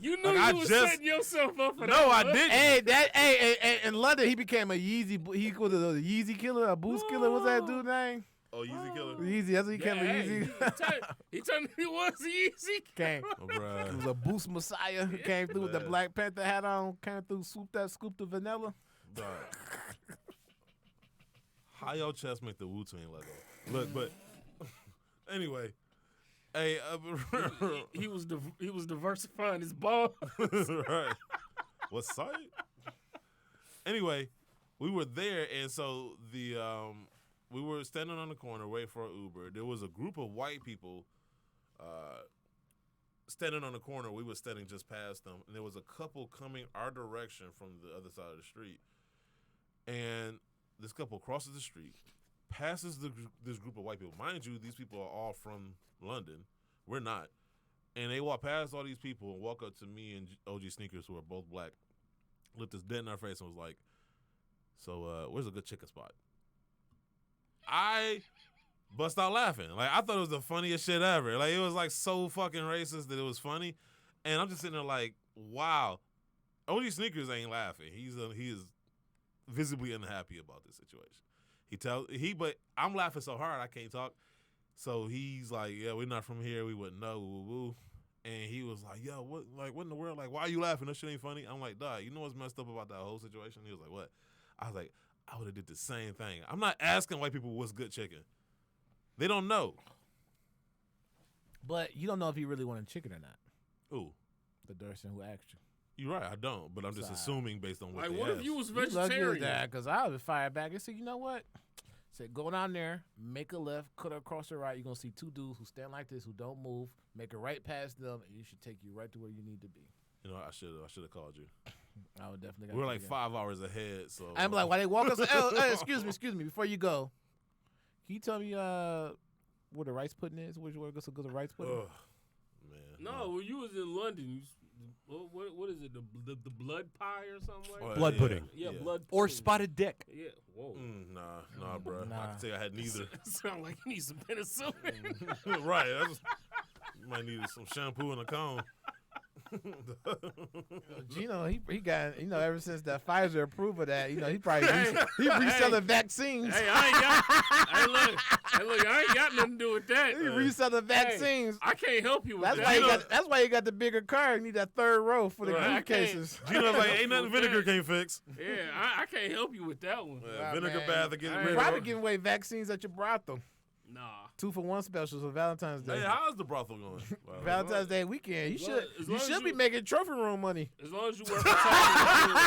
You knew Like, I you was just- setting yourself up for that. No, I huh? didn't. Hey, in London, he became a Yeezy. He was a Yeezy killer, a Boost killer. What's that dude name? Oh, Yeezy Killer. Yeezy. That's what he Yeah, came hey, Yeezy. he told me he was easy. Came. Oh, He bruh. was a Boost Messiah who came through with the Man. Black Panther hat on, came through, scooped the vanilla. Dog. How your chest make the Wu-Tang logo? Look, but anyway, hey, He was diversifying his ball. right. What site? Anyway, we were there, and so we were standing on the corner waiting for an Uber. There was a group of white people standing on the corner. We were standing just past them, and there was a couple coming our direction from the other side of the street. And this couple crosses the street, passes this group of white people. Mind you, these people are all from London. We're not. And they walk past all these people and walk up to me and OG Sneakers, who are both black, looked us dead in our face and was like, so where's a good chicken spot? I bust out laughing. Like, I thought it was the funniest shit ever. Like, it was like so fucking racist that it was funny. And I'm just sitting there like, wow. OG Sneakers ain't laughing. He is visibly unhappy about this situation. But I'm laughing so hard I can't talk. So he's like, yeah, we're not from here. We wouldn't know. Woo, woo. And he was like, yo, what in the world? Like, why are you laughing? That shit ain't funny. I'm like, dog, you know what's messed up about that whole situation? He was like, what? I was like, I would have did the same thing. I'm not asking white people what's good chicken. They don't know. But you don't know if he really wanted chicken or not. Ooh, The person who asked you. you're right. I don't. But I'm just Sorry. assuming based on what Like, they what have. if you was You lucky as vegetarian? that, because I would fire back and say, you know what? Said, go down there, make a left, cut across the right. You're going to see 2 dudes who stand like this, who don't move. Make a right past them, and you should take you right to where you need to be. You know, I should have called you. I would definitely. We're like 5 hours ahead, so I'm like, why they walk us? Hey, excuse me. Before you go, can you tell me where the rice pudding is? Where goes the rice pudding? Ugh, man. No, when you was in London, what is it? The blood pie or something like that? Blood pudding. Yeah, blood Or pudding. spotted dick. Yeah, whoa. Nah, bro. Nah. I can tell you I had neither. Sound like you need some penicillin. Right. You might need some shampoo and a comb. Gino, he got, ever since that Pfizer approved of that, he probably he reselling vaccines. Hey, look, I ain't got nothing to do with that. He reselling vaccines. I can't help you with That's that. that's why you got the bigger car. You need that 3rd row for the Right. cases. Gino's like, ain't nothing vinegar can't fix. Yeah, I can't help you with that one. Yeah, vinegar man. bath to get I rid ain't of Probably it. giving away vaccines at your brothel. Nah. 2-for-1 specials for Valentine's Day. Hey, how's the brothel going? Valentine's Day weekend. as long as You should be you- making trophy room money. As long as you work for Target,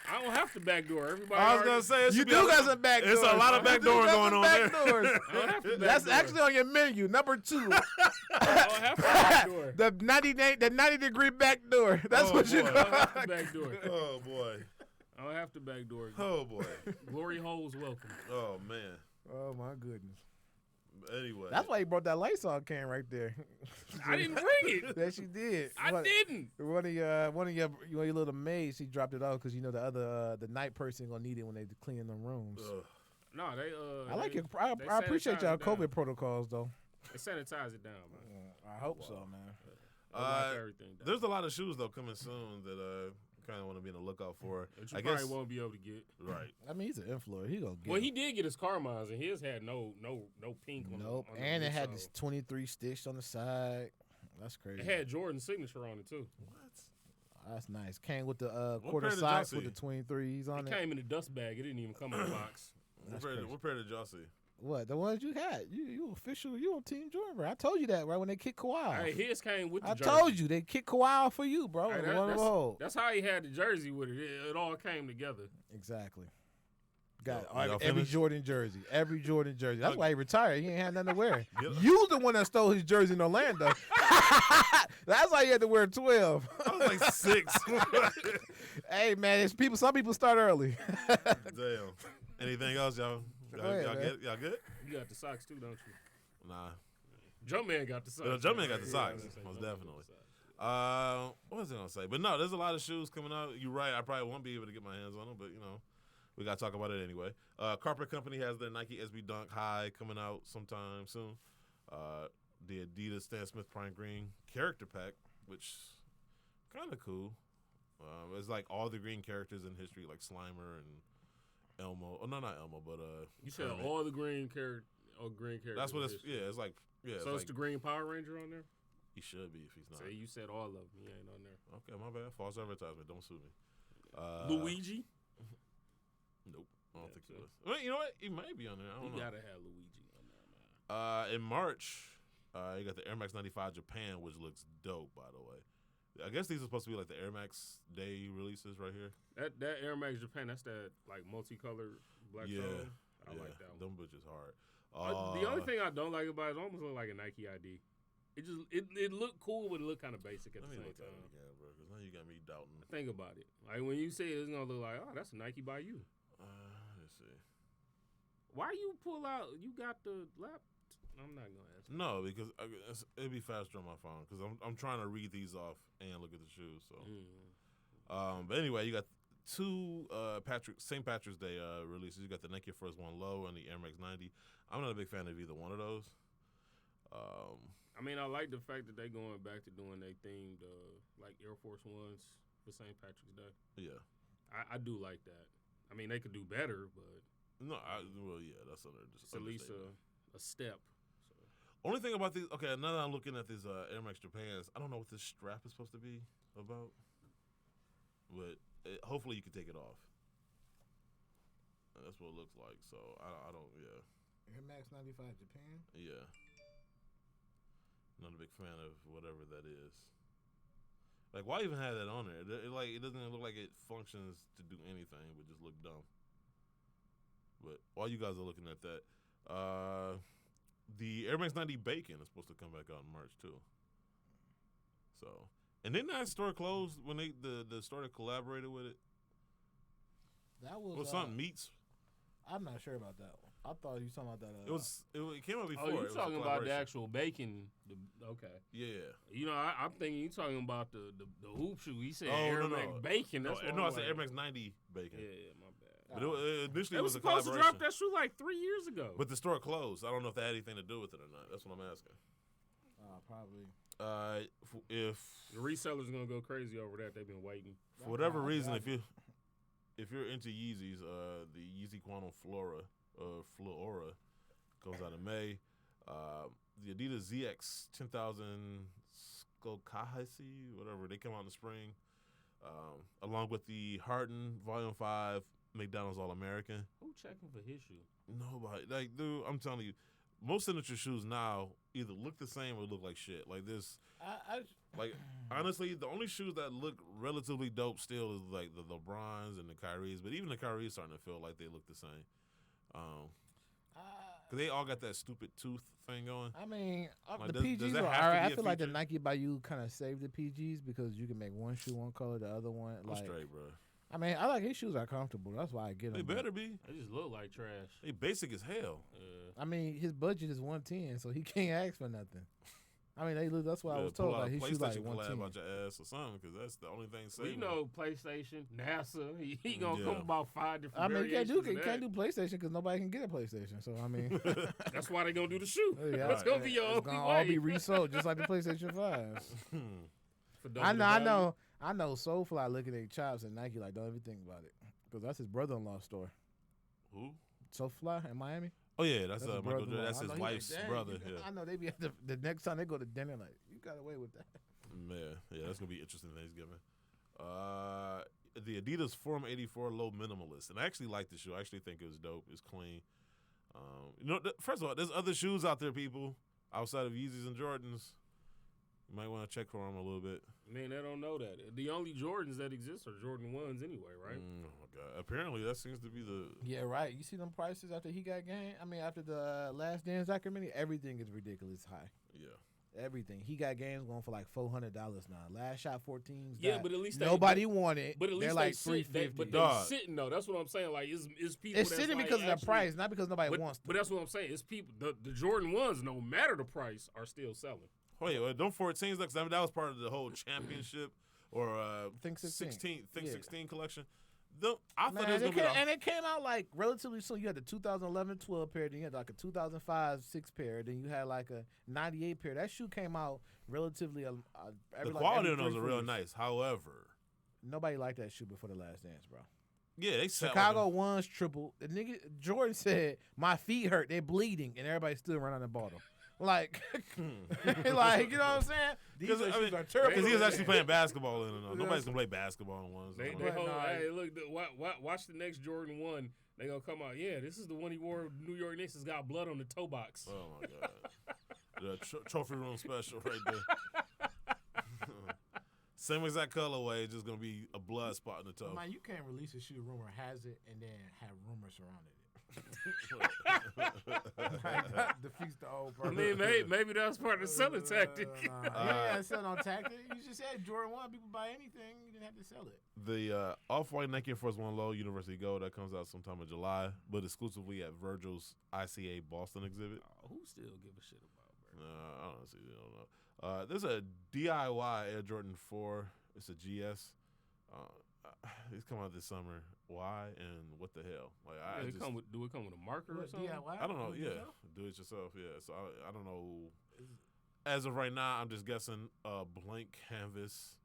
I don't have to backdoor. Everybody I was already- gonna say You do got some back doors. It's a lot of You back do doors got going some on back there. doors. I don't have to That's backdoor. actually on your menu, number 2. I don't have to backdoor. the 90-degree back door. That's Oh, what you boy. I don't got. have to backdoor. Oh boy. I don't have to backdoor. Oh boy. Glory holes welcome. Oh man. Oh my goodness. Anyway. That's why you brought that Lysol can right there. I didn't bring it. That she did. I didn't. One of your little maids, she dropped it off because the night person gonna need it when they clean them rooms. Ugh. No, they I like they- it. I they appreciate y'all sanitize it down. COVID protocols though. They sanitize it down, man. I hope so, man. They lock everything down. There's a lot of shoes though coming soon that kind of want to be on the lookout for. That you I probably guess won't be able to get. right. I mean, he's an influencer. He gonna get. Well, it. he did get his Carmines, and his had no pink on Nope. the And it had insole. this 23 stitch on the side. That's crazy. It had Jordan's signature on it too. That's nice. Came with the What quarter pair did socks y'all with the see? 23s on It it. came in a dust bag. It didn't even come in a box. What pair did y'all see? What? The ones you had? You official? You on Team Jordan, bro? I told you that right when they kicked Kawhi. Hey, his came with the I jersey. told you they kicked Kawhi for you, bro. Hey, in that- one that's, roll. that's how he had the jersey with it. It all came together. Exactly. Got Y'all every finished? Jordan jersey. Every Jordan jersey. That's why he retired. He ain't had nothing to wear. Get- You the one that stole his jersey in Orlando. That's why he had to wear 12. I was like 6. Hey man, some people start early. Damn. Anything else, y'all? Go ahead, Y'all man. get? Y'all good? You got the socks too, don't you? Nah. Jumpman got the socks. Jumpman got the Yeah, socks, I was gonna say most Jumpman got definitely. the socks. What was I gonna say? But no, there's a lot of shoes coming out. You're right. I probably won't be able to get my hands on them, but we gotta talk about it anyway. Carpet Company has their Nike SB Dunk High coming out sometime soon. The Adidas Stan Smith Prime Green Character Pack, which kind of cool. It's like all the green characters in history, like Slimer and Elmo. Oh no, not Elmo, but You said Kermit. all the green characters. That's what it's. history. Yeah, it's like. Yeah, So it's like, the Green Power Ranger on there? he should be if he's not. Say you said all of them. He ain't on there. Okay, my bad. False advertisement. Don't sue me. Luigi? Nope. I don't Yeah, think so- he was. Well, you know what? He may be on there. I You don't know. gotta have Luigi on there, man. In March, you got the Air Max 95 Japan, which looks dope, by the way. I guess these are supposed to be like the Air Max Day releases right here. That Air Max Japan, that's that like multicolored black Yeah. tone. I yeah, like that one. Them bitches hard. The only thing I don't like about it, it almost look like a Nike ID. It looked cool, but it looked kind of basic at Let the me same look at it time. again, bro, because now you got me doubting. Think about it. Like when you see it, it's gonna look like, oh, that's a Nike by you. Let's see. Why you pull out? You got the lap? I'm not gonna ask. No, because it'd be faster on my phone because I'm trying to read these off and look at the shoes. So, but anyway, you got two St. Patrick's Day releases. You got the Nike First One Low and the Air Max 90. I'm not a big fan of either one of those. I mean, I like the fact that they going back to doing their themed like Air Force Ones for St. Patrick's Day. Yeah. I do like that. I mean, they could do better, but No, well, yeah, that's under it's at least a step. Only thing about these, okay, now that I'm looking at these Air Max Japans, I don't know what this strap is supposed to be about, but hopefully you can take it off. That's what it looks like. So I don't, yeah, Air Max 95 Japan. yeah. Not a big fan of whatever that is. Like, why even have that on there? It doesn't look like it functions to do anything, but just look dumb. But while you guys are looking at that, the Air Max 90 Bacon is supposed to come back out in March too. So, and didn't that store close when the store that collaborated with it? That was Something Meats. I'm not sure about that one. I thought you were talking about that. It came out before. Oh, It you was a talking about the collaboration. actual bacon? Okay. Yeah. You know, I'm thinking you talking about the hoop shoe. He said Oh, Air no. Max Bacon. That's No, I said Air Max 90 Bacon. Yeah, my bad. But it initially They was was a supposed to collaboration. drop that shoe like 3 years ago. But the store closed. I don't know if that had anything to do with it or not. That's what I'm asking. Probably. If the resellers gonna go crazy over that. They've been waiting. for whatever reason, if you're into Yeezys, the Yeezy Quantum Flora comes out in May. The Adidas ZX 10,000 Skokahisi, whatever, they come out in the spring. Along with the Harden Volume 5 McDonald's All American. Who checking for his shoe? Nobody. Like, dude, I'm telling you, most signature shoes now either look the same or look like shit. Like this. Like, honestly, the only shoes that look relatively dope still is like the LeBrons and the Kyries. But even the Kyries starting to feel like they look the same. Because they all got that stupid tooth thing going. I mean, Like, the does PGs that are have to alright. be I a feel like the feature? Nike by you kind of saved the PGs because you can make one shoe one color, the other one I'm like. straight, bro. I mean, I like his shoes are comfortable. That's why I get They them. better be. They just look like trash. They basic as hell. Yeah. I mean, his budget is 110, so he can't ask for nothing. I mean, they look. That's what I was Pull told. out Like a his shoes like PlayStation collab 110. out your ass or something, because that's the only thing Well, saving. you know, PlayStation, NASA. He gonna Yeah. come about 5 different. I mean, you can't variations do of PlayStation because nobody can get a PlayStation. So I mean, that. That's why they gonna do the shoe. yeah, That's gonna be your it's only gonna way. all be resold just like the PlayStation 5. For double I the know. value. I know. Soulfly looking at chops and Nike like don't even think about it because that's his brother-in-law store. Who? Soulfly in Miami. Oh yeah, that's his Michael brother-in-law. Jordan. That's I his know, he wife's like, "Dang, brother. you Yeah. I know they be at the next time they go to dinner like you got away with that. Man, yeah, that's gonna be interesting Thanksgiving. The Adidas Forum 84 Low Minimalist, and I actually like the shoe. I actually think it was dope. It's clean. You know, first of all, there's other shoes out there, people, outside of Yeezys and Jordans. You might want to check for them a little bit. Man, they don't know that. The only Jordans that exist are Jordan 1s anyway, right? Oh my God! Apparently, that seems to be the. Yeah, right. You see them prices after he got game. I mean, after the Last Dance documentary, everything is ridiculous high. Yeah. Everything. He got games going for like $400 now. Last shot 14s. Yeah, but at least nobody wanted. But at least they're they like sit, $350. but Dog. they sitting though. That's what I'm saying. Like it's people. It's that's sitting like because of the actually- price, not because nobody wants to. But that's what I'm saying. It's people. The Jordan 1s, no matter the price, are still selling. Wait, don't 14s? Because that was part of the whole championship or Think 16. 16 collection. I thought Man, it was gonna be and it came out like relatively soon. You had the 2011 12 pair, then you had like a 2005 6 pair, then you had like a 98 pair. That shoe came out relatively. the quality of those are real nice. However, nobody liked that shoe before the Last Dance, bro. yeah, they sell Chicago ones triple. The nigga Jordan said, "My feet hurt, they're bleeding," and everybody still running the bottom. Like, like you know what I'm saying? These Because shoes are terrible. he was actually playing basketball in it. Nobody's gonna play basketball in ones. They But hold, nah, hey, look, watch the next Jordan 1. They gonna come out. Yeah, this is the one he wore. New York Knicks has got blood on the toe box. Oh my God, the trophy room special right there. Same exact colorway, just gonna be a blood spot in the toe. Man, you can't release a shoe rumor has it and then have rumors surrounding it. That defeats the whole I purpose. mean, maybe that's part of the selling tactic. You ain't got to sell no tactic. You just said Jordan 1, people buy anything. You didn't have to sell it. The Off-White Nike Air Force One Low University Gold that comes out sometime in July, but exclusively at Virgil's ICA Boston exhibit. Who still give a shit about, bro? I honestly don't know. There's a DIY Air Jordan 4. It's a GS. It's coming out this summer. Why and what the hell? Like I Yeah, just, do it come with a marker or What, something? DIY? I don't know. Do it Yeah, yourself? do it yourself. Yeah. So I don't know. As of right now, I'm just guessing a blank canvas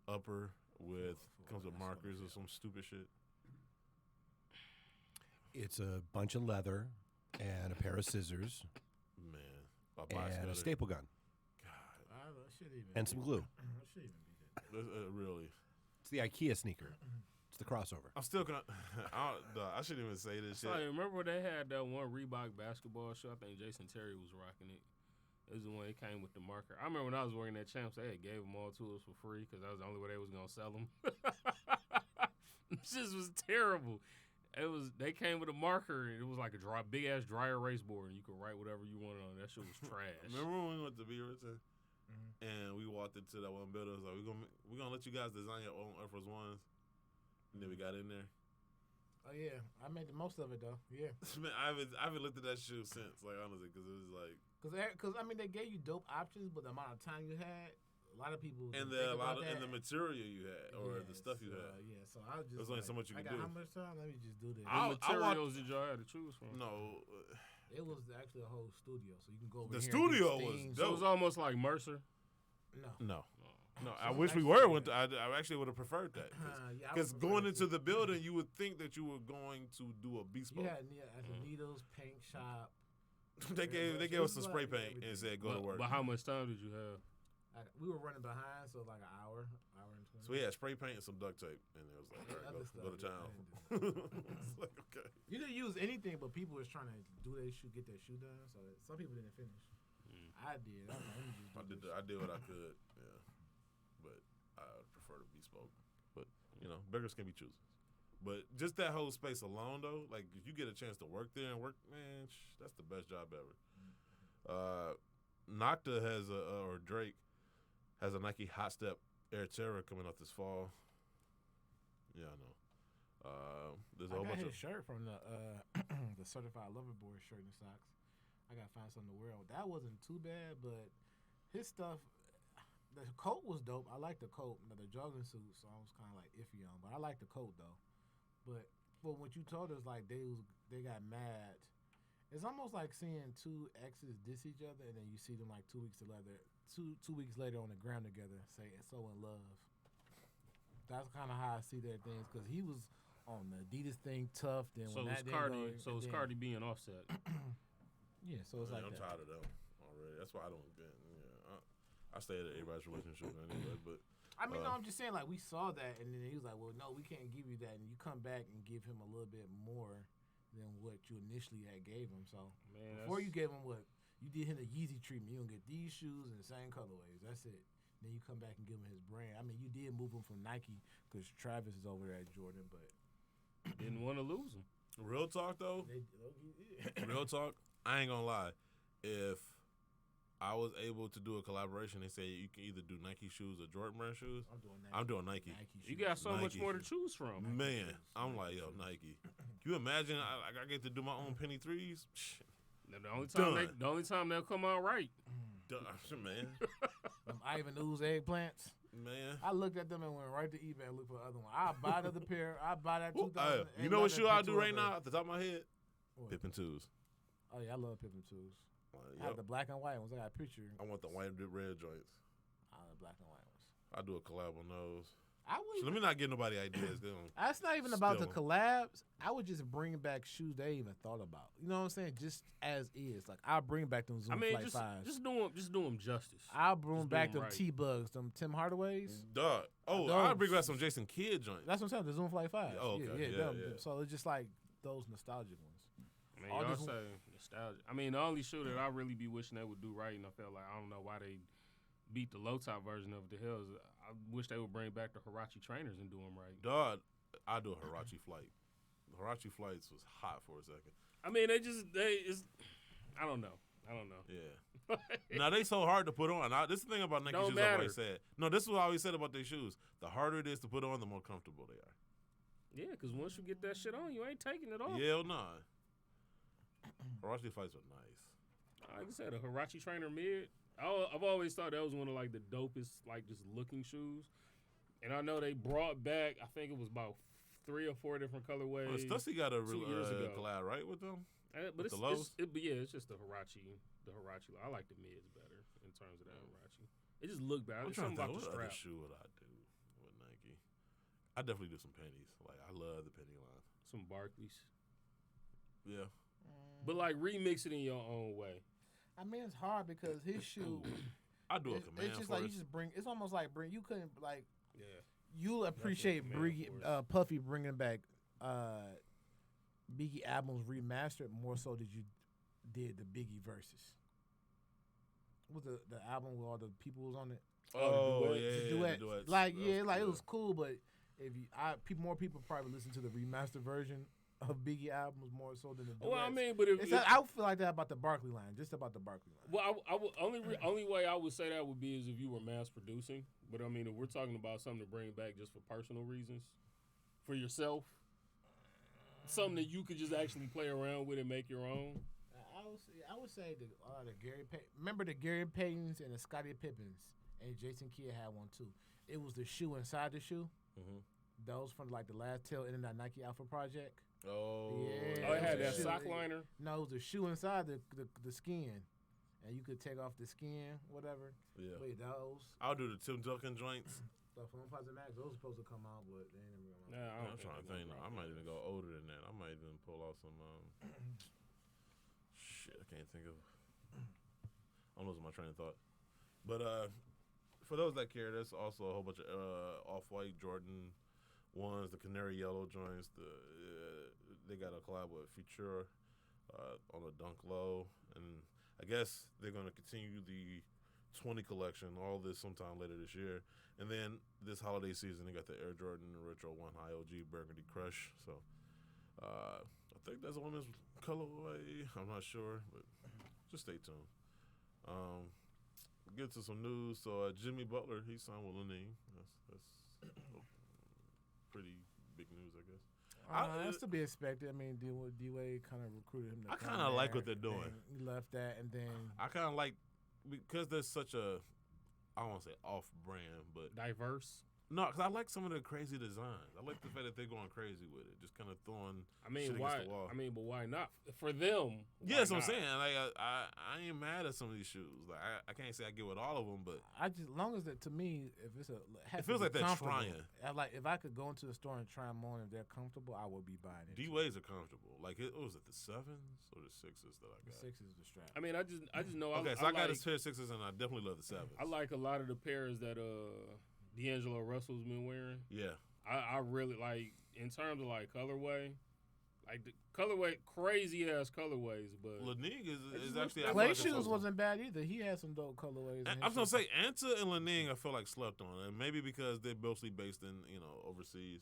upper with comes with markers or some stupid shit. It's a bunch of leather and a pair of scissors Man, a box and cutter. a staple gun and some glue. Really. It's the IKEA sneaker. It's the crossover. I'm still gonna. I shouldn't even say this shit. So, remember when they had that one Reebok basketball show? I think Jason Terry was rocking it. It was the one that came with the marker. I remember when I was working at Champs, they gave them all to us for free because that was the only way they was gonna sell them. This just was terrible. They came with a marker, and it was like a big ass dry erase board, and you could write whatever you wanted on it. That shit was trash. Remember when we went to Beaverton and we walked into that one building? It was like, we're gonna let you guys design your own Air Force Ones, and then we got in there. Oh yeah, I made the most of it though. Yeah, Man, I haven't looked at that shoe since, like honestly, because it was like, because I mean they gave you dope options, but the amount of time you had, a lot of people and didn't think about that. and the material you had or the stuff you had. Yeah, so I was just. There's only so much you I can got do. how much time? Let me just do this. What materials did y'all have to choose from? No, It was actually a whole studio, so you can go over The here studio and get was steam. dope. So it was almost like Mercer. No. no. So I it's wish we actually were. good. I actually would have preferred that. Yeah, I Because would going prefer into to. the building, you would think that you were going to do a bespoke. You had needles, paint shop. they gave It us was some like spray paint everything. and said go to work. But how much time did you have? We were running behind, so like an hour and 20. So we had spray paint and some duct tape, and it was like, all right, Other go to stuff, town. I didn't do It's like, okay. You didn't use anything, but people was trying to do their shoe, get their shoe done. So some people didn't finish. I did. I was like, let me just do this. I did what I could, yeah. But I prefer to bespoke. But beggars can be choosers. But just that whole space alone, though, like if you get a chance to work there and work, man, that's the best job ever. Nocta has or Drake has a Nike Hot Step Air Terra coming up this fall. Yeah, I know. There's a whole I got bunch his shirt from the the Certified Lover Boy shirt and socks. I gotta find something to wear. That wasn't too bad, but his stuff, the coat was dope. I like the coat. The jogging suit, so I was kind of like iffy on, but I like the coat though. But what you told us, like they got mad. It's almost like seeing two exes diss each other, and then you see them like 2 weeks later. Two weeks later on the ground together, say so in love. That's kind of how I see their things, because he was on the Adidas thing tough. Then So when it's that Cardi. didn't go, So and it's then- Cardi being Offset. Yeah, so it's like I'm that. tired of them already. That's why I don't get. Yeah, I stay at everybody's relationship anyway. But I mean, no, I'm just saying, like, we saw that, and then he was like, well, no, we can't give you that. And you come back and give him a little bit more than what you initially had gave him. So Man, before you gave him you did him the Yeezy treatment. You don't get these shoes in the same colorways. That's it. Then you come back and give him his brand. I mean, you did move him from Nike because Travis is over there at Jordan, but didn't want to lose him. real talk though, they real talk. I ain't gonna lie. If I was able to do a collaboration, they say you can either do Nike shoes or Jordan brand shoes. I'm doing Nike. You got so much Nike more to shoes. choose from. Man, I'm like, yo, Nike. Can you imagine? I get to do my own penny threes. The only time they'll come out right. Man, Them Ivan Ooze eggplants. man. I looked at them and went right to eBay and looked for the other one. I'll buy another pair. I'll buy that 2000. You know what shoe I do right now? now off the top of my head? What? Pippin twos. Oh yeah, I love Pippin twos. I Yep. have the black and white ones. I got a picture. I want the white and red joints. I have the black and white ones. I do a collab on those. I So would. let me not give nobody ideas. They don't- That's not even about the Steal collabs. I would just bring back shoes they even thought about. You know what I'm saying? Just as is. Like I'll bring back them Zoom I mean, Flight 5s. just do them justice. I'll bring just back do 'em them right. T-Bugs, them Tim Hardaways. Duh. Oh, Those. I bring back some Jason Kidd joints. That's what I'm saying. The Zoom Flight 5s. Oh, okay. Yeah, them. yeah. So it's just like those nostalgic ones. I mean, all y'all this- say nostalgia. I mean, the only shoe that I really be wishing they would do right, and I felt like I don't know why they beat the low top version of it. The hell is I wish they would bring back the Hirachi trainers and do them right. Duh. I do a Hirachi flight. The Hirachi flights was hot for a second. I mean, I don't know. Yeah. Now they so hard to put on. This is the thing about Nike Don't shoes I always matter. said. No, this is what I always said about their shoes. The harder it is to put on, the more comfortable they are. Yeah, because once you get that shit on, you ain't taking it off. Hell nah. Hirachi flights are nice. Like I said, a Hirachi trainer mid. I've always thought that was one of like the dopest, like just looking shoes. And I know they brought back, I think it was about 3 or 4 different colorways. Well, Stussy got a 2 years ago. collab, right, with them? But with the lows? it's just the Hirachi. I like the mids better in terms of that Hirachi. It just looked better. I'm It's trying something to think, about the what other strap. shoe would I do with Nike? I definitely do some pennies. Like, I love the penny line. Some Barclays. Yeah. But like remix it in your own way. I mean, it's hard because his shoe. I do a It's command just like you force. just bring. It's almost like you couldn't like. Yeah. You'll appreciate Command Force. Puffy bringing back Biggie albums remastered more so than you did the Biggie verses. What was the album with all the people was on it? Oh, duet. yeah, The the duet. duets. Like That yeah, like it good. was cool, but if you, more people probably listen to the remastered version of Biggie albums more so than the duets. Well, I mean, but if I feel like that about the Barkley line, just about the Barkley line. well, I would only way I would say that would be is if you were mass producing. But I mean, if we're talking about something to bring back just for personal reasons, for yourself, something that you could just actually play around with and make your own. I would say the Gary remember the Gary Paytons and the Scottie Pippins and Jason Kidd had one too. It was the shoe inside the shoe. Mm-hmm. Those from like the last tail end of that Nike Alpha project. Oh. Yeah. Oh, it had that Shoe. sock liner. No, it was the shoe inside the skin, and you could take off the skin, whatever. Yeah. Wait, those I'll do the Tim Duncan joints. stuff on Positive Max. Those were supposed to come out, but they ain't never come out. Nah, I'm trying to think. I might even go older than that. I might even pull out some. Shit, I can't think of. I'm losing my train of thought. But for those that care, there's also a whole bunch of off-white Jordan ones, the canary yellow joints. They got a collab with Future on a Dunk Low, and I guess they're going to continue the 20 collection, all this sometime later this year. And then this holiday season, they got the Air Jordan Retro 1 High OG Burgundy Crush. So I think that's a women's colorway. I'm not sure, but just stay tuned. Get to some news. So Jimmy Butler, he signed with Lenine. That's pretty big news, I guess. That's to be expected. I mean, D-Wade kind of recruited him. I kind of like what they're doing. He left that, and then I kind of like, because there's such a, I don't want to say off-brand, but Diverse. no, because I like some of the crazy designs. I like the fact that they're going crazy with it, just kind of throwing shit against the wall. I mean, but why not? For them. Yeah, that's what I'm why not? saying. Like, I ain't mad at some of these shoes. Like, I can't say I get with all of them, but I just, long as that, to me, if it's it feels like they're trying. If I could go into the store and try them on, if they're comfortable, I would be buying it. D-Ways are comfortable. Like, what was it, the 7s or the 6s that I The got? 6 is the strap. I mean, I just know. Okay, so I got like, a pair of 6s, and I definitely love the 7s. I like a lot of the pairs that D'Angelo Russell's been wearing. Yeah. I really like, in terms of like colorway, like the colorway, crazy ass colorways. But Lanig is actually. I feel Clay like it's shoes also- wasn't bad either. He had some dope colorways. in I was his gonna shoes. say Anta and Lanig, I feel like slept on, and maybe because they're mostly based in overseas,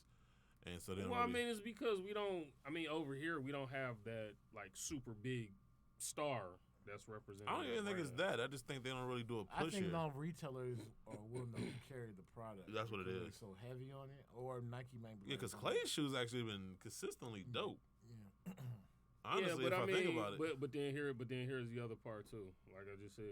and so they don't. well, I really- mean, it's because we don't. I mean, over here we don't have that like super big star that's represented. I don't even think it's that. I just think they don't really do a I push think here. no retailers are willing to carry the product. That's what it because is. they're so heavy on it, or Nike might be. Yeah, because Clay's shoes actually been consistently dope. Yeah. Honestly, yeah, but if I think mean, about it. but then here's the other part too. Like I just said,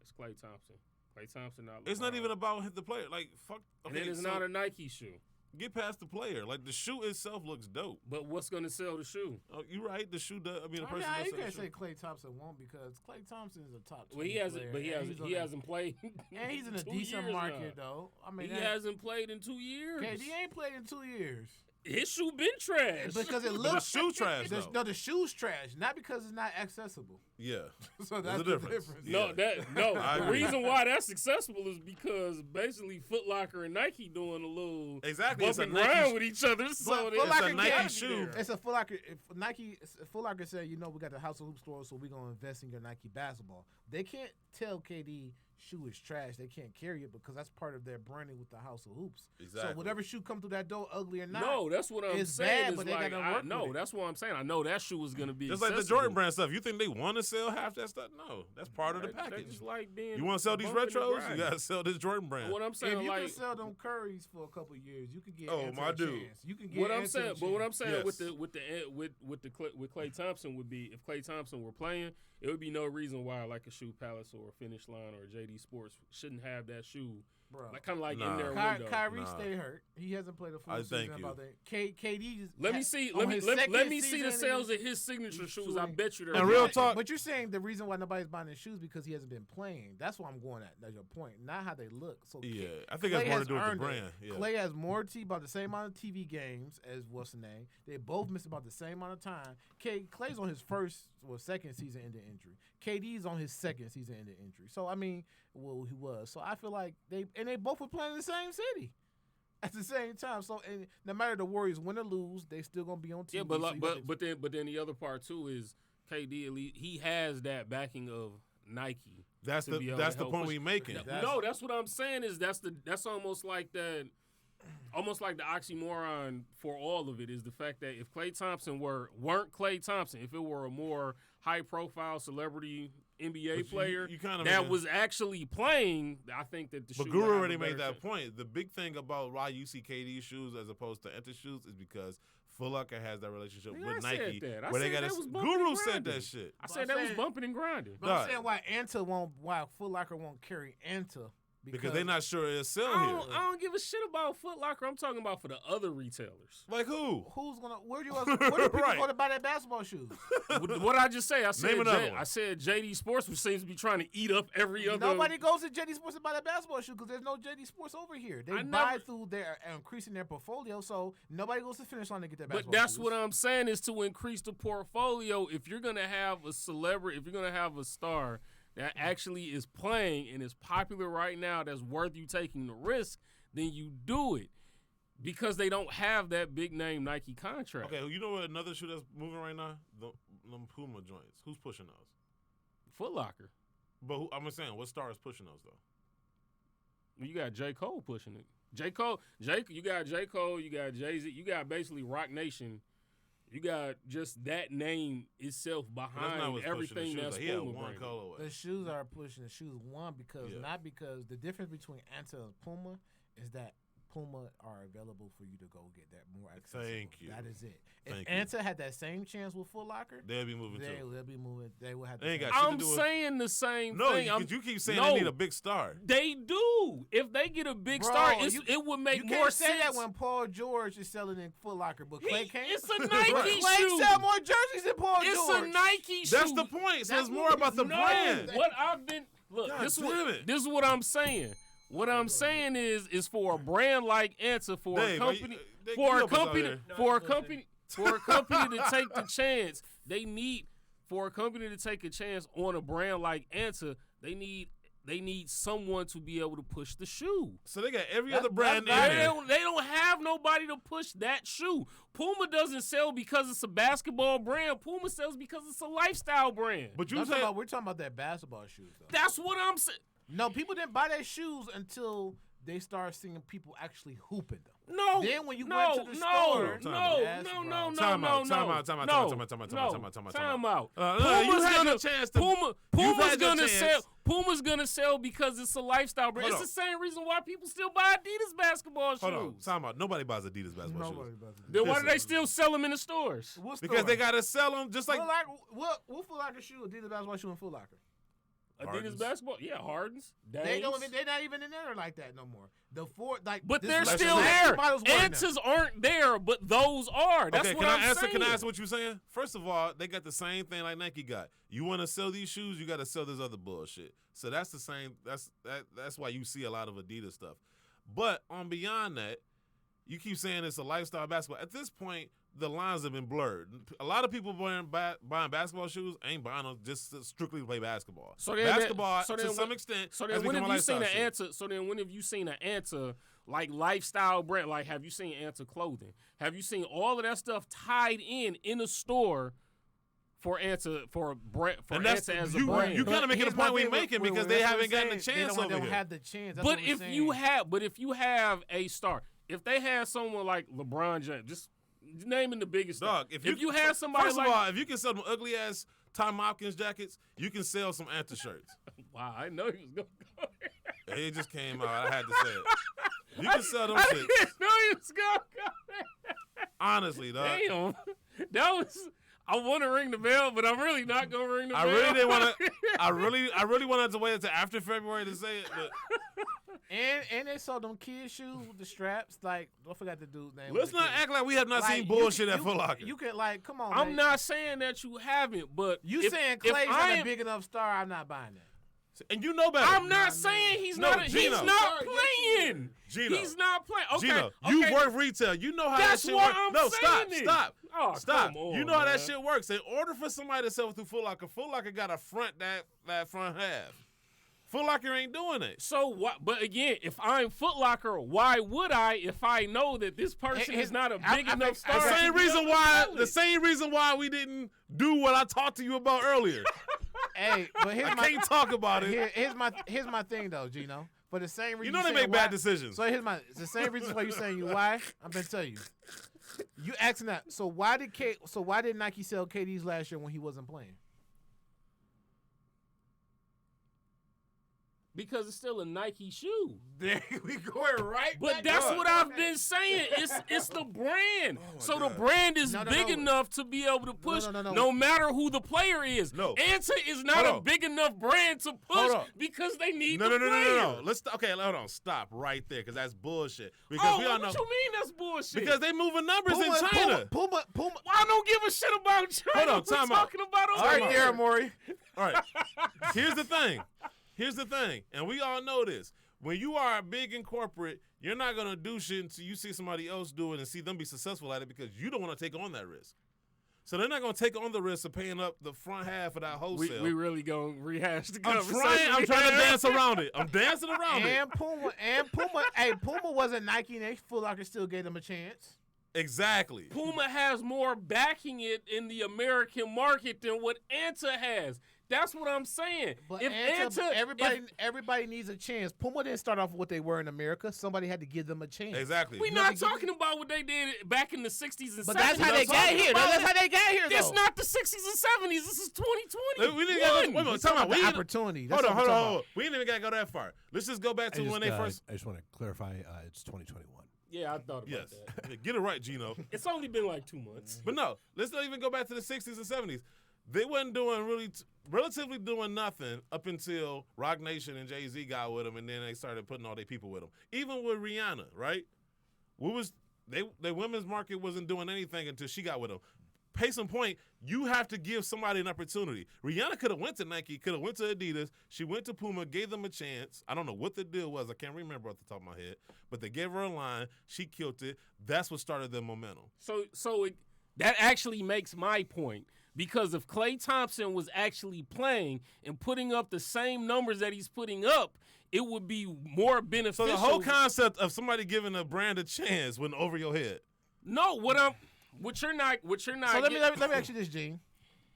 it's Klay Thompson. Klay Thompson not. It's not LeBron. even about the player. Like, fuck. And Okay, then it's so not a Nike shoe. get past the player. Like, the shoe itself looks dope. But what's gonna sell the shoe? Oh, you're right. The shoe does. I mean, the I person mean, does you sell the can't shoe. say Clay Thompson won't because Clay Thompson is a top. Well, he 20 hasn't. player, But he and hasn't. he's He on hasn't played. a- And he's in a 2 decent years market now. though. I mean, He that- hasn't played in 2 years. KD ain't played in 2 years His shoe been trash. because it But looks. the shoe trash, though. No, the shoe's trash, not because it's not accessible. Yeah. So There's that's a the difference. difference. No, Yeah. I the agree. reason why that's successful is because basically Foot Locker and Nike doing a little Exactly. It's a bumping Nike ground with each other. So Foot there's Locker a Nike can't- shoe. It's a Foot Locker. If Nike, Foot Locker said, we got the House of Hoops store, so we're gonna invest in your Nike basketball. They can't tell KD shoe is trash. They can't carry it because that's part of their branding with the House of Hoops. Exactly. So whatever shoe come through that door, ugly or not. No, that's what I'm It's saying. bad, is but they like, gotta work with it. that's what I'm saying. I know that shoe is gonna be Just like the accessible. Jordan brand stuff. You think they want to sell half that stuff? No. That's part of the They package. just like being. You want to sell these bumping the retros? You grind. got to sell this Jordan brand. What I'm If saying, you like can sell them Currys for a couple of years, you can get. Oh, into my a dude. chance. You can get. what I'm into saying, a but what I'm chance. saying Yes. with Klay Thompson would be if Klay Thompson were playing, it would be no reason why like a Shoe Palace or a Finish Line or a JD Sports shouldn't have that shoe, Bro. like kind of like Nah. in their window. Kyrie Nah. stayed hurt. He hasn't played a full I season. thank About you. that. KD just Let me see. on Let me his let second me see the season sales in of his signature he's shoes. I shooting- bet you they're. And real talk- But you're saying the reason why nobody's buying his shoes because he hasn't been playing. That's what I'm going at. That's your point. Not how they look. So Yeah. I think that's Klay more to has do with the earned it. brand. Yeah. Clay has more about the same amount of TV games as what's the name. They both missed about the same amount of time. Clay's on his second season ending injury. KD's on his second season ending injury. So I mean, well, he was. So I feel like they both were playing in the same city at the same time. So and no matter the Warriors win or lose, they still gonna be on TV. Yeah, but so like, you got but then the other part too is KD. At least he has that backing of Nike. That's to be able the to help point push- we making. That's- No, that's what I'm saying. Is that's almost like that. almost like the oxymoron for all of it is the fact that if Klay Thompson weren't Klay Thompson, if it were a more high-profile celebrity NBA player you kinda that was actually playing, I think that the shoe But would Guru have already a better made that chance. point. The big thing about why you see KD shoes as opposed to Enter shoes is because Foot Locker has that relationship Nigga, with I said Nike. that. I where they said got that a, was bumping Guru and said grinding. that shit. I said that was bumping and grinding. But I'm Dog. saying why Foot Locker won't carry Anta Because they're not sure it'll sell I here. don't give a shit about Foot Locker. I'm talking about for the other retailers. Like who? where do people Right. go to buy their basketball shoes? What I just say? I said Name another one. I said JD Sports, which seems to be trying to eat up every other. Nobody goes to JD Sports to buy their basketball shoes because there's no JD Sports over here. They I buy never- through their increasing their portfolio, so nobody goes to Finish Line to get their But basketball that's shoes. what I'm saying is to increase the portfolio. If you're gonna have a celebrity, if you're gonna have a star that actually is playing and is popular right now, that's worth you taking the risk, then you do it because they don't have that big name Nike contract. Okay, you know what another shoe that's moving right now? Them Puma joints. Who's pushing those? Foot Locker. But I'm just saying, what star is pushing those though? You got J. Cole pushing it. You got J. Cole, you got Jay-Z, you got basically Rock Nation. You got just that name itself But that's not behind what's everything pushing the shoes. that's Like, he had Puma one branded. colorway. The shoes are pushing the shoes because Yeah. not because the difference between Anta and Puma is that Puma are available for you to go get that more accessible. Thank you. That is it. If Thank you. Anta had that same chance with Foot Locker, They'll be moving too. they'll be moving. They will have. They ain't the got same- shit I'm to do with- saying the same No, thing. you keep saying no. they need a big star. They do. If they get a big Bro, star, you- it would make You more can't say sense. that when Paul George is selling in Foot Locker, but Clay can't. It's a Nike Right. Clay shoe. sell more jerseys than Paul It's George. a Nike shoe. That's the point. So it's That's more what about the no, brand. what I've been look. God This damn it. is what I'm saying. What I'm saying is for a brand like Anta, for Dave, a company, they for keep a up us out company, here. for a company, for a company to take the chance, they need for a company to take a chance on a brand like Anta. They need someone to be able to push the shoe. So they got every That's- other brand in that's there. They don't have nobody to push that shoe. Puma doesn't sell because it's a basketball brand. Puma sells because it's a lifestyle brand. But you We're say talking about their basketball shoes, though. That's what I'm saying. No, people didn't buy their shoes until they started seeing people actually hooping them. No. Then when you no, went to the no, store, no, Yes, no, bro. no, Time no, out, no, time out, time out, no, time out, time out, time out, no, time out, time out, time out. no, Puma's you had gonna your chance to- you've Puma's had your gonna chance. sell. Puma's gonna sell because it's a lifestyle brand. Hold It's on. the same reason why people still buy Adidas basketball shoes. Hold on, time out. Nobody buys Adidas basketball Nobody shoes buys it. Then why do Listen. they still sell them in the stores? What because store? they gotta sell them just like. What Foot Locker shoe? Adidas basketball shoe and Foot Locker. Hardens. Adidas basketball, yeah, Hardens. They're Dames. not even in there like that no more. The four like, But this they're is still like there. models wearing them. Antas aren't there, but those are. That's Okay, what can I'm I answer? saying. Can I answer what you're saying? First of all, they got the same thing like Nike got. You want to sell these shoes, you got to sell this other bullshit. So that's the same. That's why you see a lot of Adidas stuff. But on beyond that, you keep saying it's a lifestyle basketball. At this point, the lines have been blurred. A lot of people buying basketball shoes ain't buying them just to strictly play basketball. So then basketball, so to then some when- extent, So has then when become have a you seen lifestyle an shoe. Anta? So then when have you seen an Anta like lifestyle brand? Like have you seen Anta clothing? Have you seen all of that stuff tied in a store for Anta for a brand for And that's Anta as a you. brand? You kind of making the Here's my point we thing with- making with- because that's they what haven't I'm gotten the saying. chance They over don't here. have the chance. That's But what we're if saying. you have a star, if they had someone like LeBron James, just naming the biggest star. Dog, if you had somebody first like of all, if you can sell them ugly ass Tom Hopkins jackets, you can sell some Anta shirts. wow, I know he was gonna go there. It just came out. I had to say it. You can sell them I shits. didn't know he was gonna go there. Honestly, dog. Damn, that was. I want to ring the bell, but I'm really not gonna ring the I bell. really didn't want to. I really wanted to wait until after February to say it. But And they sold them kid shoes with the straps. Like I forgot the dude's name. let's not act like we have not Like, seen you bullshit can- at Foot Locker. You can like, come on. I'm man. not saying that you haven't, but You if, saying if Clay's I not a am- big enough star? I'm not buying that. And you know better. I'm not saying he's No, not. He's Gino. not playing. Gino. He's not playing. Okay, Gino, okay. you work retail. You know how That's that shit why works. I'm No, saying it. stop. Oh, Stop. come on, You know how that man. shit works. In order for somebody to sell through Foot Locker got to front that front half. Foot Locker ain't doing it. So what? But again, if I'm Foot Locker, why would I? If I know that this person Hey, is not a I big think- enough I star, The got same to be reason able to why sell the it. same reason why we didn't do what I talked to you about earlier. Hey, but here's I my can't talk about it. here's my thing though, Gino. For the same reason. You know they saying make bad why- decisions. So here's it's the same reason why you saying you why. I'm gonna tell you. You asking that. So why did Nike sell KD's last year when he wasn't playing? Because it's still a Nike shoe. There we going right. But that's what I've been saying. It's the brand. So the brand is big enough to be able to push no matter who the player is. No. Anta is not a big enough brand to push because they need the player. No. Okay, hold on. Stop right there because that's bullshit. Because we all know. What you mean that's bullshit? Because they moving numbers in China. Puma. Well, I don't give a shit about China. Hold on, We're time out. talking about All right, Darren Morey. All right. Here's the thing, and we all know this. When you are big in corporate, you're not going to do shit until you see somebody else do it and see them be successful at it because you don't want to take on that risk. So they're not going to take on the risk of paying up the front half of that wholesale. We really going to rehash the I'm conversation. trying to dance around it. I'm dancing around it. And Puma. Hey, Puma wasn't Nike, and they Foot Locker still gave them a chance. Exactly. Puma has more backing it in the American market than what Anta has. That's what I'm saying. But if everybody needs a chance. Puma didn't start off with what they were in America. Somebody had to give them a chance. Exactly. We're not talking about what they did back in the 60s and 70s. But that's how they got here. That's how they got here, though. It's not the 60s and 70s. This is 2020. We didn't get wait, time out. The opportunity. Hold on. We didn't even got to go that far. Let's just go back to when they first. I just want to clarify. It's 2021. Yeah, I thought about that. Yeah, get it right, Gino. It's only been like 2 months. But no, let's not even go back to the 60s and 70s. They wasn't doing relatively doing nothing up until Rock Nation and Jay-Z got with them, and then they started putting all their people with them. Even with Rihanna, right? The women's market wasn't doing anything until she got with them. Case in point, you have to give somebody an opportunity. Rihanna could have went to Nike, could have went to Adidas. She went to Puma, gave them a chance. I don't know what the deal was. I can't remember off the top of my head. But they gave her a line. She killed it. That's what started the momentum. That actually makes my point. Because if Klay Thompson was actually playing and putting up the same numbers that he's putting up, it would be more beneficial. So the whole concept of somebody giving a brand a chance went over your head. No, what you're not. So let me ask you this, Gene.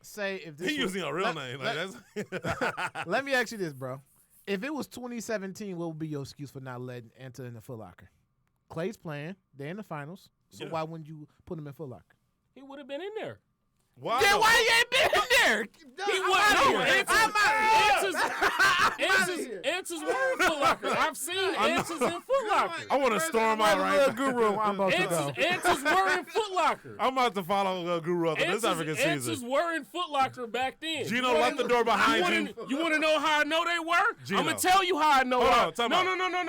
Say if this he using a real name. That's let me ask you this, bro. If it was 2017, what would be your excuse for not letting Anta in the Foot Locker? Klay's playing. They're in the finals. So why wouldn't you put him in Foot Locker? He would have been in there. Why? Then why you ain't been in there? He wasn't. Answers were in Foot Locker. I've seen answers in Foot Locker. I want to storm out right now. Guru, I'm about to go. Answers were in Foot Locker. I'm about to follow Guru up on this African season. Answers were in Foot Locker back then. Gino left the door behind you. You want to know how I know they were? Gino. I'm going to tell you how I know. Hold on,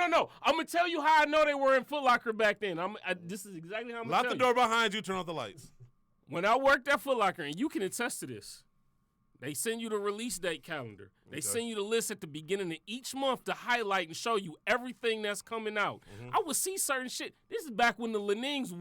No. I'm going to tell you how I know they were in Foot Locker back then. This is exactly how I'm going to tell you. Lock the door behind you, turn off the lights. When I worked at Foot Locker, and you can attest to this, they send you the release date calendar. They send you the list at the beginning of each month to highlight and show you everything that's coming out. I would see certain shit. This is back when the Lenings,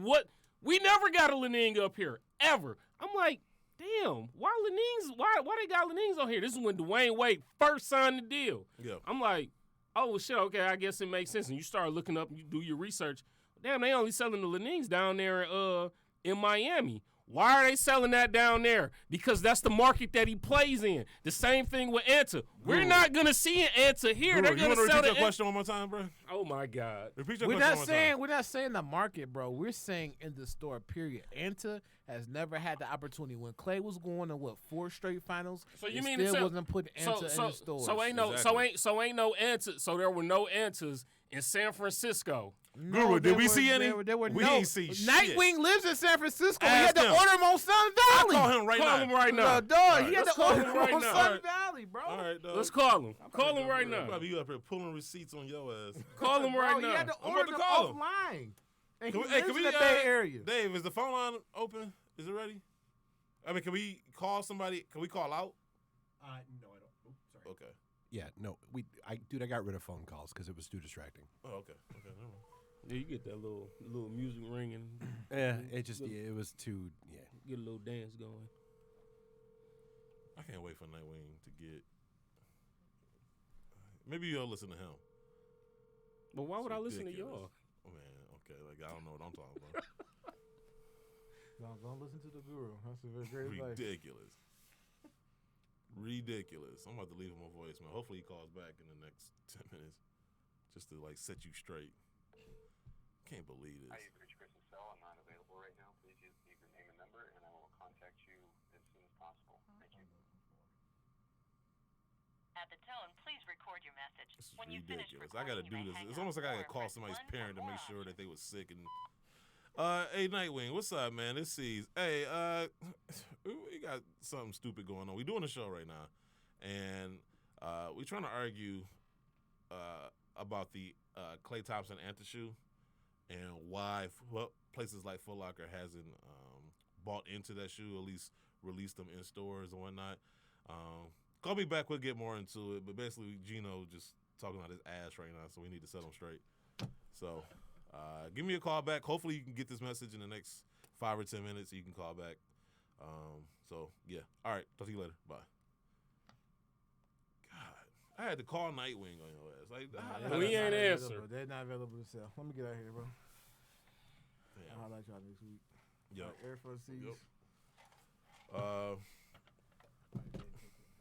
we never got a Lening up here, ever. I'm like, damn, why Lenings, why they got Lenings on here? This is when Dwayne Wade first signed the deal. Yeah. I'm like, oh, shit, okay, I guess it makes sense. And you start looking up, you do your research. Damn, they only selling the Lenings down there in Miami. Why are they selling that down there? Because that's the market that he plays in. The same thing with Anta. We're not going to see an Anta here. They're going to sell repeat your question one more time, bro? Oh, my God. Repeat your We're question not one saying time. we're not saying the market, bro. We're saying in the store, period. Anta has never had the opportunity. When Klay was going to 4 straight finals, So you it mean still to tell- wasn't putting Anta in the stores. So ain't no Anta. So there were no Antas in San Francisco. Guru, did we see any? There were We no. ain't see shit. Nightwing lives in San Francisco. Ask He had to him. order him on Sun Valley. Call him right Call now. him right now. Dog, he had let's to call order him him right on now. Sun Valley, bro. All right, dog. Let's call him. Call him right now. Probably you up here pulling receipts on your ass. Call him right Bro, he had now. to I'm order about them to call him. offline. And he Can lives we, in the Bay Area. Dave, is the phone line open? Is it ready? I mean, can we call somebody? Can we call out? No, I don't. Oops, sorry. Okay. Yeah, no, I got rid of phone calls because it was too distracting. Oh, okay. Okay. Never mind. Yeah, you get that little music ringing. Yeah, it was too. Yeah, Get a little dance going. I can't wait for Nightwing to get. Maybe you'll listen to him. But why would I listen to Ridiculous. y'all? Oh, man, okay. Like, I don't know what I'm talking about. Don't listen to the guru. That's a very great advice. Ridiculous. I'm about to leave him a voicemail. Hopefully he calls back in the next 10 minutes. just to like set you straight. Can't believe this. Hi, you've reached Chris's cell. I'm not available right now. Please leave your name and number, and I will contact you as soon as possible. Thank you. At the tone, please record your message. This is When you finish ridiculous. I gotta recording, do you may this. hang It's up almost like I or gotta call press somebody's 1 for parent to make more sure that they was sick and. Hey Nightwing, what's up, man? This is Hey, we got something stupid going on. We doing a show right now, and we trying to argue about the Klay Thompson Anta shoe and why places like Foot Locker hasn't bought into that shoe, at least released them in stores and whatnot. Call me back. We'll get more into it. But basically, Gino just talking about his ass right now, so we need to set him straight. So give me a call back. Hopefully, you can get this message in the next 5 or 10 minutes. So you can call back. So, yeah. All right. Talk to you later. Bye. God, I had to call Nightwing on your ass. Like, We ain't answer. They're not available to sell. Let me get out of here, bro. Damn. I'll highlight y'all next week. Yep. Air Force C's. Yep.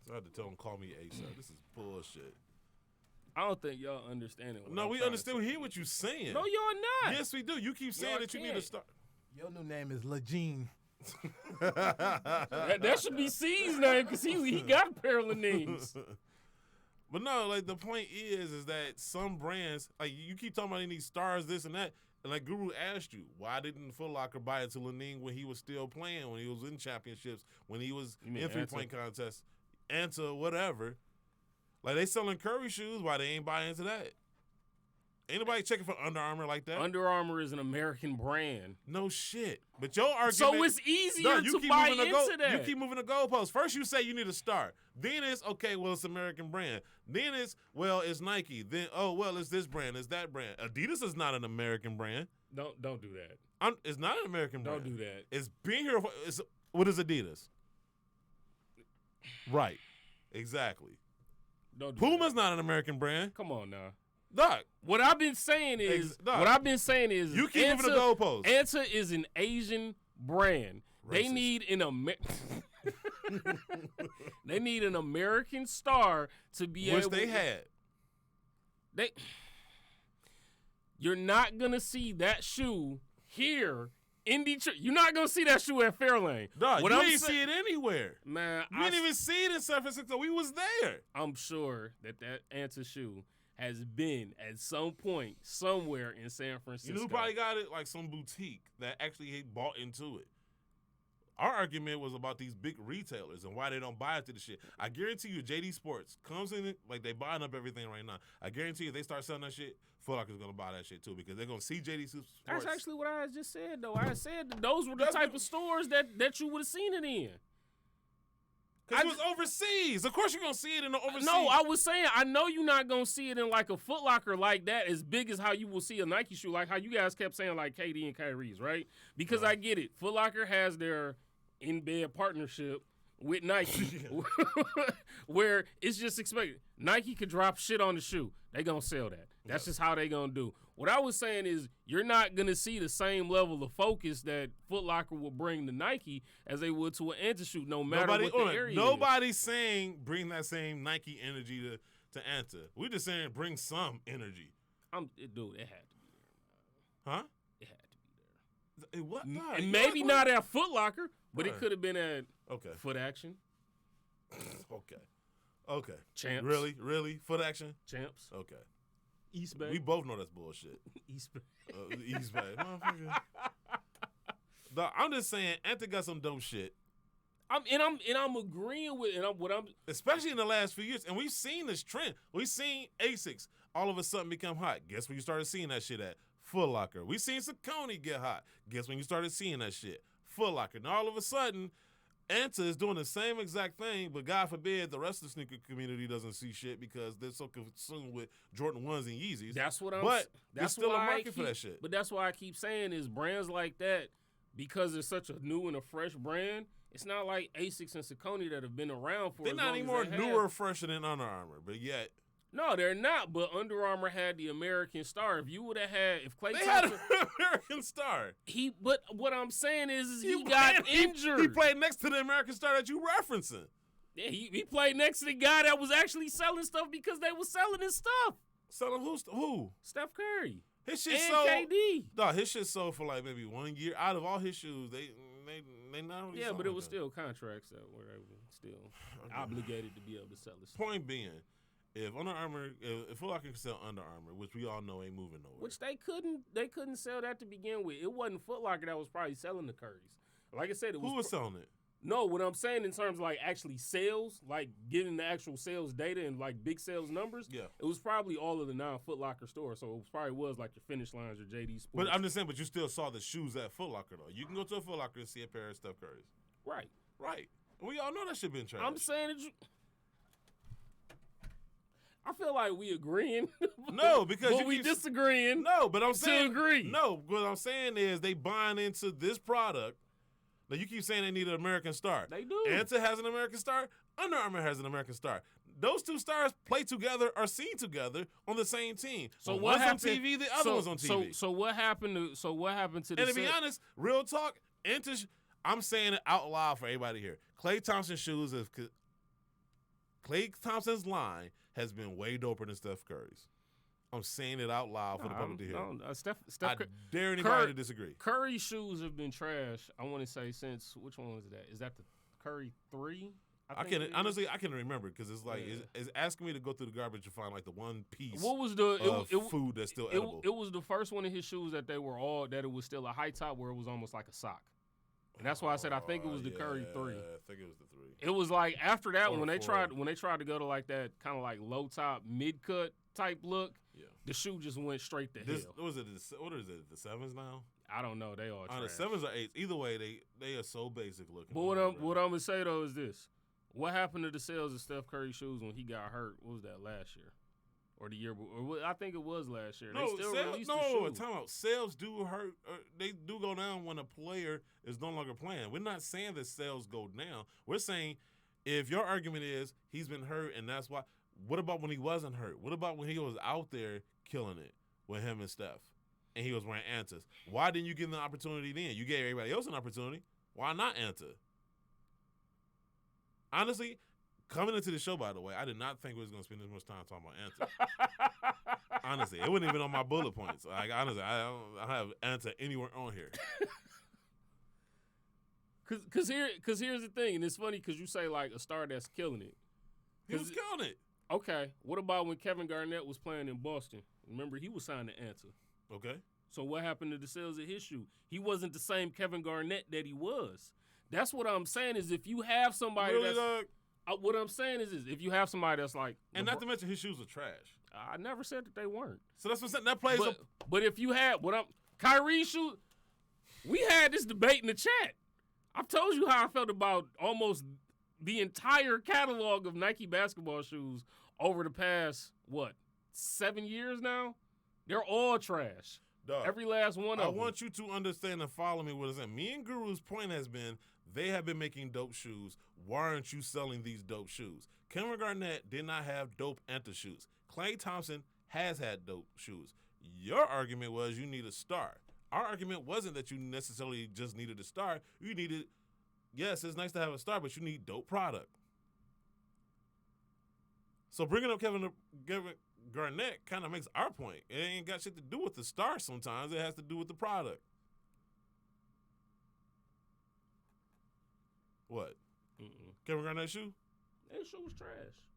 So I had to tell him call me ASAP. This is bullshit. I don't think y'all understand it. No, we understand. We hear what you're saying. No, y'all not. Yes, we do. You keep saying Y'all that you need to can't. start. Your new name is Legene. That should be C's name because he got a pair of names. But no, like the point is that some brands, like you keep talking about they need stars, this and that. And like Guru asked you, why didn't Foot Locker buy it to Lening when he was still playing, when he was in championships, when he was You mean in three-point contests, and to whatever. Like they selling Curry shoes, why they ain't buying into that? Ain't nobody checking for Under Armour like that. Under Armour is an American brand. No shit. But your argument. So it's easier to buy into that. You keep moving the goalposts. First you say you need a star. Then it's, okay, well, it's American brand. Then it's, well, it's Nike. Then, oh, well, it's this brand. It's that brand. Adidas is not an American brand. Don't do that. It's not an American brand. Don't do that. It's being here. What is Adidas? Right. Exactly. Don't do Puma's that. not an American brand. Come on now. Doc. What I've been saying is, You keep moving the goalposts. Anta is an Asian brand. They Racist. need they need an American star to be Which able. they had. You're not gonna see that shoe here in Detroit. You're not gonna see that shoe at Fairlane. Dog, What you I'm ain't sa- see it anywhere. Man, You didn't even see it in San Francisco. We was there. I'm sure that Anta shoe has been at some point somewhere in San Francisco. You know who probably got it? Like some boutique that actually bought into it. Our argument was about these big retailers and why they don't buy into the shit. I guarantee you, JD Sports comes in, like they buying up everything right now. I guarantee you, if they start selling that shit, Foot Locker's gonna buy that shit too because they're gonna see JD Sports. That's actually what I just said, though. I said that those were the type of stores that you would have seen it in. Because it was overseas. Of course you're gonna see it in the overseas. No, I was saying, I know you're not going to see it in like a Foot Locker like that, as big as how you will see a Nike shoe, like how you guys kept saying like KD and Kyrie's, right? Because I get it. Foot Locker has their in-bed partnership with Nike where it's just expected. Nike could drop shit on the shoe. They going to sell that. That's just how they going to do. What I was saying is you're not going to see the same level of focus that Foot Locker will bring to Nike as they would to an Anta shoe, no matter what the area is. Nobody's saying bring that same Nike energy to Anta. We're just saying bring some energy. Dude, it had to be there. Huh? It had to be there. What? And maybe not at Foot Locker, but it could have been at Okay. Foot Action, Okay. Champs. Really? Foot Action? Champs, Okay. East Bay. We both know that's bullshit. East Bay. East Bay. Motherfucker. Dog, I'm just saying, Anta got some dope shit. I'm agreeing with Especially in the last few years. And we've seen this trend. We've seen Asics all of a sudden become hot. Guess where you started seeing that shit at? Foot Locker. We've seen Saucony get hot. Guess when you started seeing that shit? Foot Locker. Now all of a sudden, Anta is doing the same exact thing, but God forbid the rest of the sneaker community doesn't see shit because they're so consumed with Jordan 1s and Yeezys. That's what I'm. But there's that's still a why market for that shit. But that's why I keep saying is brands like that, because it's such a new and a fresh brand. It's not like Asics and Saucony that have been around for. They're as not long any as more they newer, have. fresher than Under Armour, but yet No, they're not. But Under Armour had the American star. If you would have had, if Klay they had an Thompson, American star. But what I'm saying is he got injured. He played next to the American star that you referencing. Yeah, he played next to the guy that was actually selling stuff because they were selling his stuff. Selling who? Steph Curry. His shit And sold. KD. No, his shit sold for like maybe 1 year. Out of all his shoes, they not really. Yeah, sold but it was them. still contracts that were still obligated to be able to sell this. Point being, if Under Armour, if Foot Locker can sell Under Armour, which we all know ain't moving nowhere, Which they couldn't sell that to begin with. It wasn't Foot Locker that was probably selling the Currys. Like I said, who was selling it? No, what I'm saying in terms of like actually sales, like getting the actual sales data and like big sales numbers, Yeah. it was probably all of the non-Foot Locker stores. So it probably was like your Finish Lines or JD Sports. But I'm just saying, but you still saw the shoes at Foot Locker though. You can go to a Foot Locker and see a pair of Steph Curry's. Right. Right. We all know that shit been trash. I'm saying that I feel like we agreeing. No, because but we disagreeing. No, but I'm saying agree. No, what I'm saying is they buying into this product. Now you keep saying they need an American star. They do. Anta has an American star. Under Armour has an American star. Those two stars play together or seen together on the same team. So When what one's happened? on TV? The other one's on TV. So what happened to? So what happened to the? And to be honest, real talk, I'm saying it out loud for everybody here. Klay Thompson's shoes, Klay Thompson's line has been way doper than Steph Curry's. I'm saying it out loud for the public to hear. Steph I dare anybody to disagree. Curry shoes have been trash. I want to say since which one was that? Is that the Curry 3? I can't honestly. I can't remember because it's like it's asking me to go through the garbage to find like the one piece. What was the food that's still edible? It was the first one of his shoes that it was still a high top where it was almost like a sock. And that's why I said I think it was the Curry 3. I think it was the 3. It was like after that Or when they 4. tried to go to like that kind of like low top mid cut type look. Yeah. The shoe just went straight to hell. What is it? The 7s now? I don't know. They all The trash. 7s or 8s. Either way, they are so basic looking. But what I'm gonna say though is this: what happened to the sales of Steph Curry shoes when he got hurt? What was that last year, or the year? Or I think it was last year. They still released the shoe. Time out. Sales do hurt. They do go down when a player is no longer playing. We're not saying that sales go down. We're saying if your argument is he's been hurt and that's why. What about when he wasn't hurt? What about when he was out there killing it with him and Steph, and he was wearing Antas? Why didn't you give him the opportunity then? You gave everybody else an opportunity. Why not Anta? Honestly, coming into the show, by the way, I did not think we was going to spend this much time talking about Anta. Honestly, it wasn't even on my bullet points. Like honestly, I don't have Anta anywhere on here. Cause here's the thing, and it's funny because you say like a star that's killing it. He was killing it. Okay, what about when Kevin Garnett was playing in Boston? Remember, he was signed to Anta. Okay. So what happened to the sales of his shoe? He wasn't the same Kevin Garnett that he was. That's what I'm saying is if you have somebody Really, that's what I'm saying is if you have somebody that's like and not to mention his shoes are trash. I never said that they weren't. So that's what I'm saying. That plays but if you had Kyrie's shoes, we had this debate in the chat. I've told you how I felt about almost the entire catalog of Nike basketball shoes over the past, 7 years now? They're all trash. Dog, every last one of them. I want you to understand and follow me what I'm saying. Me and Guru's point has been they have been making dope shoes. Why aren't you selling these dope shoes? Kevin Garnett did not have dope Anta shoes. Klay Thompson has had dope shoes. Your argument was you need a star. Our argument wasn't that you necessarily just needed a star. You needed, yes, it's nice to have a star, but you need dope product. So bringing up Kevin Garnett kind of makes our point. It ain't got shit to do with the star sometimes. It has to do with the product. What? Kevin Garnett shoe? That shoe was trash.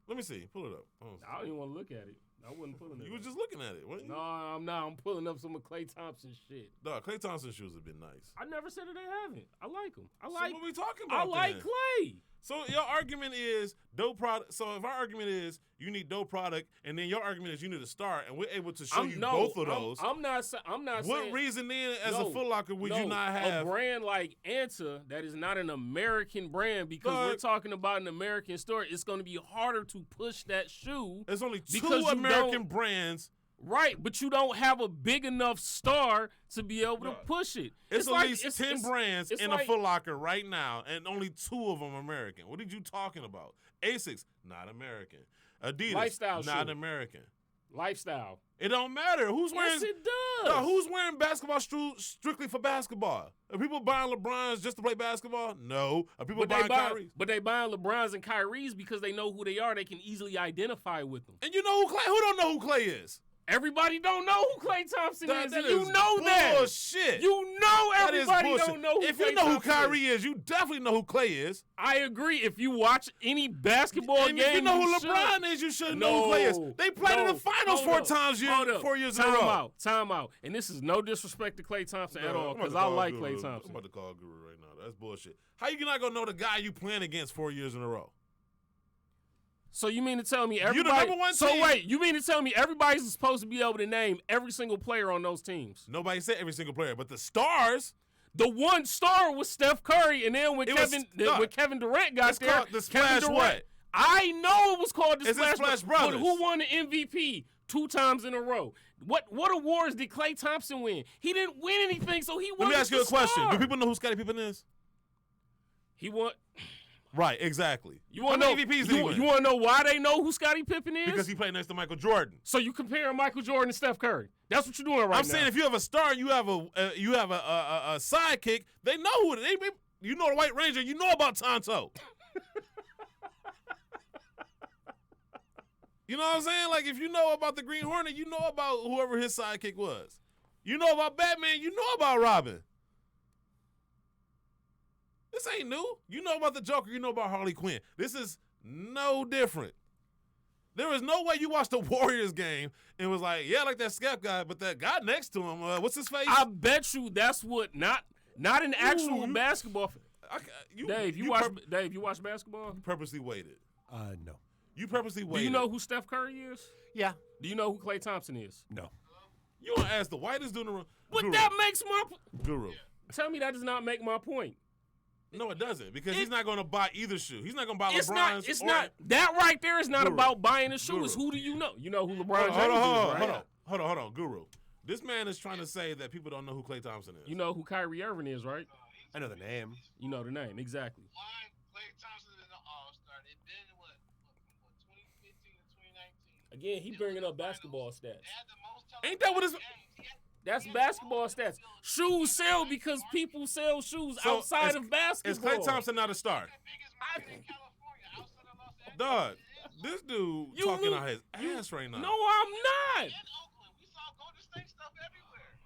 Let me see. Pull it up. I don't even want to look at it. I wasn't pulling it. You was just looking at it, wasn't you? No, I'm not. I'm pulling up some of Klay Thompson shit. Dog, Klay Thompson shoes have been nice. I never said that they haven't. I like them. So what we talking about? I like then? Klay. So your argument is dope product. So if our argument is you need dope product, and then your argument is you need a star, and we're able to show both of those. I'm not saying. What reason then, as a Foot Locker, would you not have a brand like Anta that is not an American brand because we're talking about an American store? It's going to be harder to push that shoe. There's only two American brands. Right, but you don't have a big enough star to be able to push it. It's at least 10 brands in a Foot Locker right now, and only 2 of them American. What are you talking about? Asics, not American. Adidas, Lifestyle not shoe. American. Lifestyle. It don't matter. Who's wearing? Yes, it does. No, who's wearing basketball shoes strictly for basketball? Are people buying LeBrons just to play basketball? No. Are people buying Kyries? But they buying LeBrons and Kyries because they know who they are. They can easily identify with them. And you know who Clay? Who don't know who Clay is? Everybody don't know who Klay Thompson is. That And you is know that. bullshit. You know That is everybody bullshit. don't know who If Klay you know who Thompson Kyrie is, you definitely know who Clay is. I agree. If you watch any basketball And game, if you know who should. LeBron is, you should know who Clay is. They played in the finals Hold 4 years in a Time row. Time out. And this is no disrespect to Klay Thompson at all, I'm about because to I call like Guru. Klay I'm Thompson. about to call Guru right now. That's bullshit. How you not gonna know the guy you playing against 4 years in a row? So you mean to tell me everybody? You the number one so team. wait, you mean to tell me everybody's supposed to be able to name every single player on those teams? Nobody said every single player, but the stars. The one star was Steph Curry, and then when It was Kevin Durant got It's there, called the Kevin Splash Durant. what? I know it was called the It's the Splash But Brothers. who won the MVP 2 times in a row? What awards did Klay Thompson win? He didn't win anything, so he won. Let me ask you a question. Do people know who Scottie Pippen is? He won. Right, exactly. You How want to know? many MVPs did he win? You want to know why they know who Scottie Pippen is? Because he played next to Michael Jordan. So you comparing Michael Jordan and Steph Curry? That's what you're doing right now. I'm saying if you have a star, you have a sidekick. They know who they. You know the White Ranger. You know about Tonto. You know what I'm saying? Like if you know about the Green Hornet, you know about whoever his sidekick was. You know about Batman. You know about Robin. This ain't new. You know about the Joker. You know about Harley Quinn. This is no different. There is no way you watched the Warriors game and was like, yeah, I like that Skep guy, but that guy next to him, what's his face? I bet you that's what not an actual basketball. Dave, you watch basketball? You purposely waited. No. You purposely waited. Do you know who Steph Curry is? Yeah. Do you know who Klay Thompson is? No. You want to ask the whitest dude in the room? But Guru. that makes my Guru. Tell me that does not make my point. No, it doesn't, because he's not going to buy either shoe. He's not going to buy It's LeBron's. not that right there is not Guru. about buying a shoe. Guru. It's who do you know? You know who LeBron James Hold on, Guru. This man is trying to say that people don't know who Klay Thompson is. You know who Kyrie Irving is, right? I know the name. You know the name, exactly. Why Klay Thompson is an all-star? They've been, what 2015 to 2019. Again, he bringing up basketball stats. They had the most Ain't that what it's? That's basketball stats. Shoes sell because people sell shoes So outside is- of basketball. Is Klay Thompson not a star? biggest market in California outside of Los Angeles. Dog, this dude You talking knew- out his ass right now. No, I'm not. In Oakland, we saw Golden State stuff everywhere.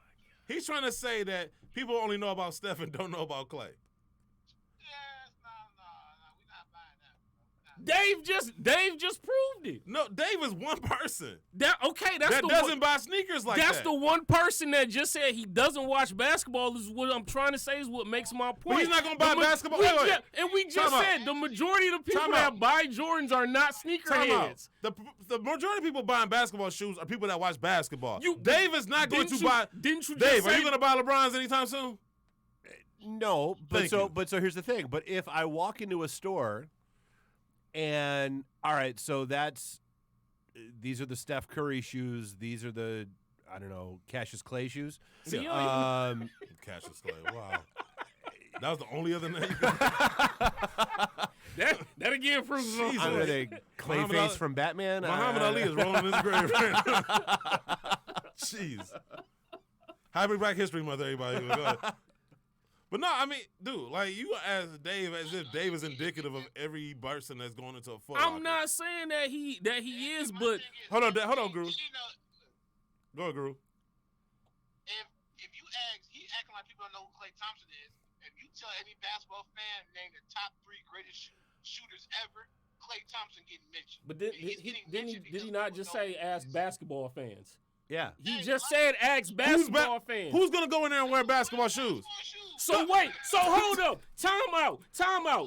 He's trying to say that people only know about Steph and don't know about Klay. Yes, no, we're not buying that. We're not. Dave just proved it. No, Dave is one person That's that the doesn't one, buy sneakers like that's that. the one person that just said he doesn't watch basketball. Is what I'm trying to say is what makes my point. But he's not gonna buy basketball. We Wait, wait. and we just Time out. said the majority of the people Time that out. buy Jordans are not Time out. sneakerheads. The majority of people buying basketball shoes are people that watch basketball. You- Dave is not going Didn't to you- buy. didn't you just Dave, are say- you going to buy LeBron's anytime soon? No, Thank you. but so here's the thing. But if I walk into a store and all right, so these are the Steph Curry shoes, these are the I don't know, Cassius Clay shoes. See, you Cassius Clay. Wow. That was the only other name. that again proves it's on Jesus. I don't know, the Muhammad Ali- Clayface from Batman. Muhammad Ali is rolling in his grave right now. Jeez. Happy Black History Month, everybody. Go ahead. But no, I mean, dude, like you ask Dave as if Dave is indicative of every person that's going into a Foot Locker. I'm not saying that he is, but Hold on, Guru. You know, Go ahead, Guru. if you ask, he acting like people don't know who Klay Thompson is. If you tell any basketball fan name the top 3 greatest shooters ever, Klay Thompson getting mentioned. but And he's getting mentioned did he because not people just know say who he ask is. basketball fans? Yeah. He just said ask basketball fans. Who's gonna go in there and wear basketball shoes? So wait, so hold up, time out.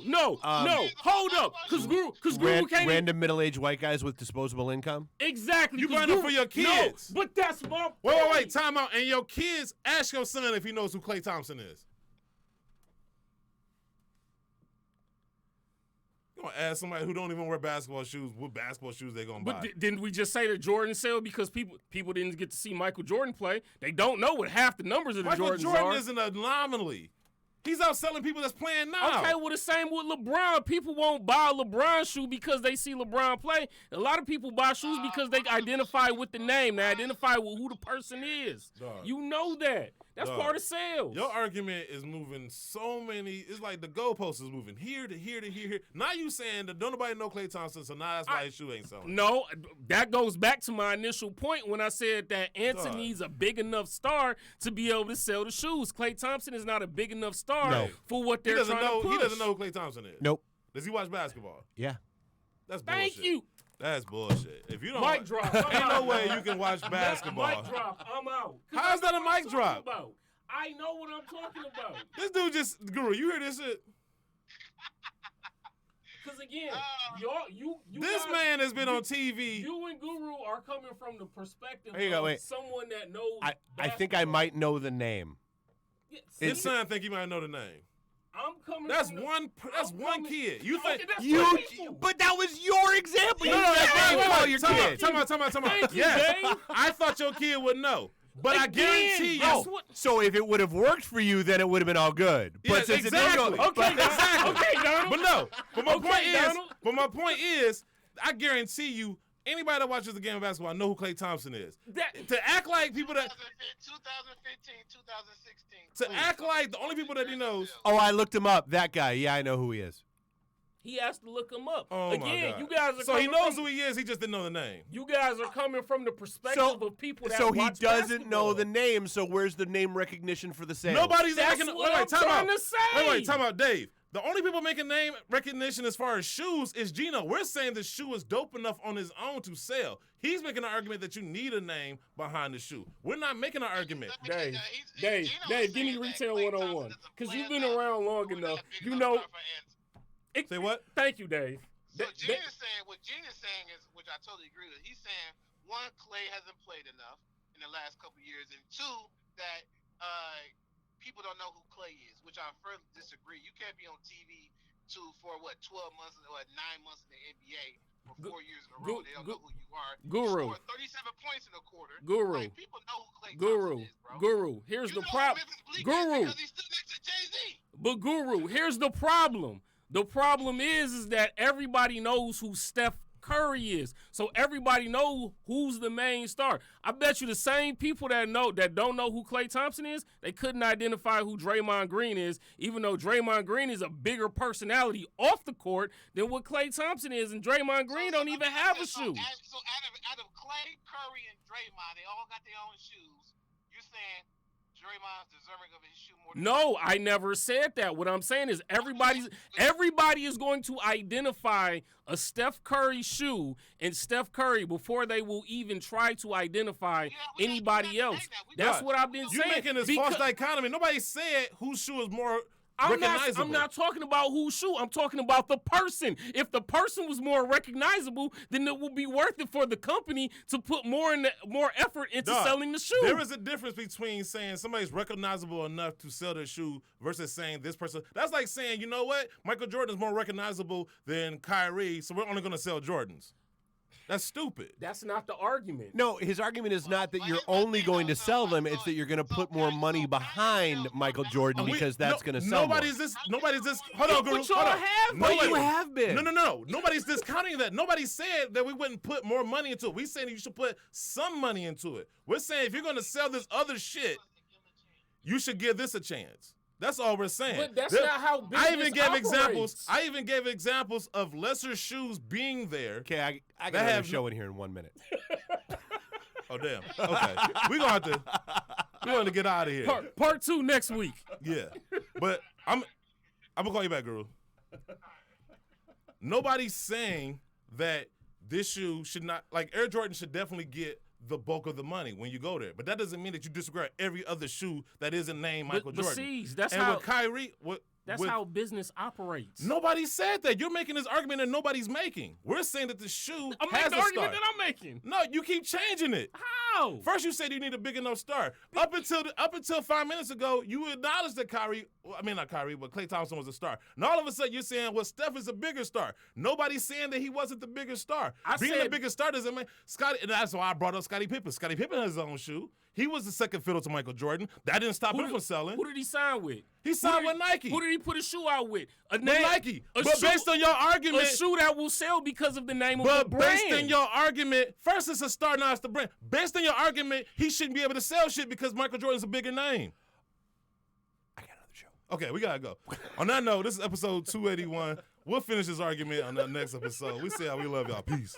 No, hold up, cause Guru can't Random middle-aged white guys with disposable income. exactly. You 'cause buying them Guru- for your kids. No, but that's my point. Wait, time out. And your kids, ask your son if he knows who Klay Thompson is. You gonna ask somebody who don't even wear basketball shoes what basketball shoes they gonna buy. But didn't we just say that Jordan sell because people didn't get to see Michael Jordan play? They don't know what half the numbers of the Michael Jordans Jordan are. is an anomaly. He's outselling people that's playing now. Okay, well, the same with LeBron. People won't buy a LeBron shoe because they see LeBron play. A lot of people buy shoes because they identify with the name. They identify with who the person is. Dog. You know that. That's Dog. part of sales. Your argument is moving so many. It's like the goalpost is moving here to here to here. Now you saying that don't nobody know Klay Thompson, so now that's why his shoe ain't selling. No, that goes back to my initial point when I said that Anthony Dog. needs a big enough star to be able to sell the shoes. Klay Thompson is not a big enough star No. for what He they're doesn't trying know. to push. He doesn't know who Klay Thompson is. Nope. Does he watch basketball? Yeah. That's bullshit. Thank you. That's bullshit. If you don't, Mic drop. I'm ain't no out. way you can watch basketball. Mic drop. I'm out. 'Cause How is that's that a what I'm mic talking drop? about. I know what I'm talking about. This dude just Guru. You hear this shit? Because again, you This guys, man has been on TV. You and Guru are coming from the perspective Here you of go, wait. someone that knows. I think I might know the name. Yeah, This man think he might know the name. I'm coming. That's from the, one. That's I'm one coming- kid. You Okay, think? that's You, two people. but that was your example. You No, no, said, hey, wait, call wait, your time out, kid. time out. Thank you, Yes, Dave. I thought your kid would know, but I Again, guarantee you. that's what- So if it would have worked for you, then it would have been all good. But Yeah, since it didn't exactly. go, Okay, Exactly. Okay, Donald. But no. But my Okay, point is. Donald. But my point is, I guarantee you, anybody that watches the game of basketball know who Klay Thompson is. That- To act like people that 2015, 2016. to please. act like the only people that he knows. oh, I looked him up. That guy. Yeah, I know who he is. He has to look him up. Oh my Again, God. you guys are So he coming knows from, who he is. He just didn't know the name. You guys are coming from the perspective of people that So he watch doesn't know basketball. the name. So where's the name recognition for the sale? Nobody's That's making. what I'm time trying out. to say. Wait, time out, Dave. The only people making name recognition as far as shoes is Gino. We're saying the shoe is dope enough on his own to sell. He's making an argument that you need a name behind the shoe. We're not making an argument. Dave, He's Dave, Gino's give me saying that retail Klay 101. Thompson is a Because you've player been now around long who's enough. not big You enough know. star for Anthony. Say what? Thank you, Dave. So That- Gene is saying what Gene is saying is, which I totally agree with. He's saying one, Klay hasn't played enough in the last couple of years, and two, that people don't know who Klay is, which I further disagree. You can't be on TV for 12 months or 9 months in the NBA for 4 years in a row. They don't know who you are. Guru. You scored 37 points in a quarter. Guru. Like, people know who Klay Guru, Thompson is, bro. Guru. Here's You the know problem. Memphis Bleak is Guru. because he stood next to Jay-Z. But Guru, here's the problem. The problem is that everybody knows who Steph Curry is. So everybody knows who's the main star. I bet you the same people that don't know who Klay Thompson is, they couldn't identify who Draymond Green is, even though Draymond Green is a bigger personality off the court than what Klay Thompson is, and Draymond Green don't even have a shoe. So out of Klay, Curry, and Draymond, they all got their own shoes. You're saying Draymond's deserving of his shoe more than No, I never said that. What I'm saying is everybody is going to identify a Steph Curry shoe and Steph Curry before they will even try to identify we anybody gotta else. take that. We That's gotta- what I've been You're saying. making this Because- false dichotomy. Nobody said whose shoe is more I'm recognizable. not talking about whose shoe. I'm talking about the person. If the person was more recognizable, then it would be worth it for the company to put more effort into Dog, selling the shoe. There is a difference between saying somebody's recognizable enough to sell their shoe versus saying this person. That's like saying, you know what? Michael Jordan is more recognizable than Kyrie, so we're only going to sell Jordans. That's stupid. That's not the argument. No, his argument is not that you're only going to sell them; it's that you're going to put more money behind Michael Jordan because that's going to sell more. Nobody's this. Hold on, Guru. But y'all Hold on. have But been. you have been. No. Nobody's discounting that. Nobody said that we wouldn't put more money into it. We saying you should put some money into it. We're saying if you're going to sell this other shit, you should give this a chance. That's all we're saying. But that's not how business I even gave operates. examples of lesser shoes being there. Okay, I got That another have show in here in 1 minute. Oh damn. Okay. We're gonna get out of here. Part 2 next week. Yeah. But I'm gonna call you back, Guru. Nobody's saying that this shoe should not, like, Air Jordan should definitely get the bulk of the money when you go there. But that doesn't mean that you disagree with every other shoe that isn't named Michael But Jordan. see, that's and how with Kyrie, that's how business operates. nobody said that. You're making this argument that nobody's making. We're saying that the shoe I'm has making the a argument star. that I'm making. No, you keep changing it. How? First, you said you need a big enough star. Up until 5 minutes ago, you acknowledged that not Kyrie, but Klay Thompson was a star. And all of a sudden, you're saying, well, Steph is a bigger star. Nobody's saying that he wasn't the bigger star. Being the biggest star doesn't mean Scottie. And that's why I brought up Scottie Pippen. Scottie Pippen has his own shoe. He was the second fiddle to Michael Jordan. That didn't stop him from selling. Who did he sign with? He signed with Nike. Who did he put a shoe out with? Nike. But based on your argument, a shoe that will sell because of the name of the but brand. based on your argument, first it's a star, now it's the brand. Based on your argument, he shouldn't be able to sell shit because Michael Jordan's a bigger name. I got another show. Okay, we gotta go. On that note, this is episode 281. We'll finish this argument on the next episode. We see how we love y'all. Peace.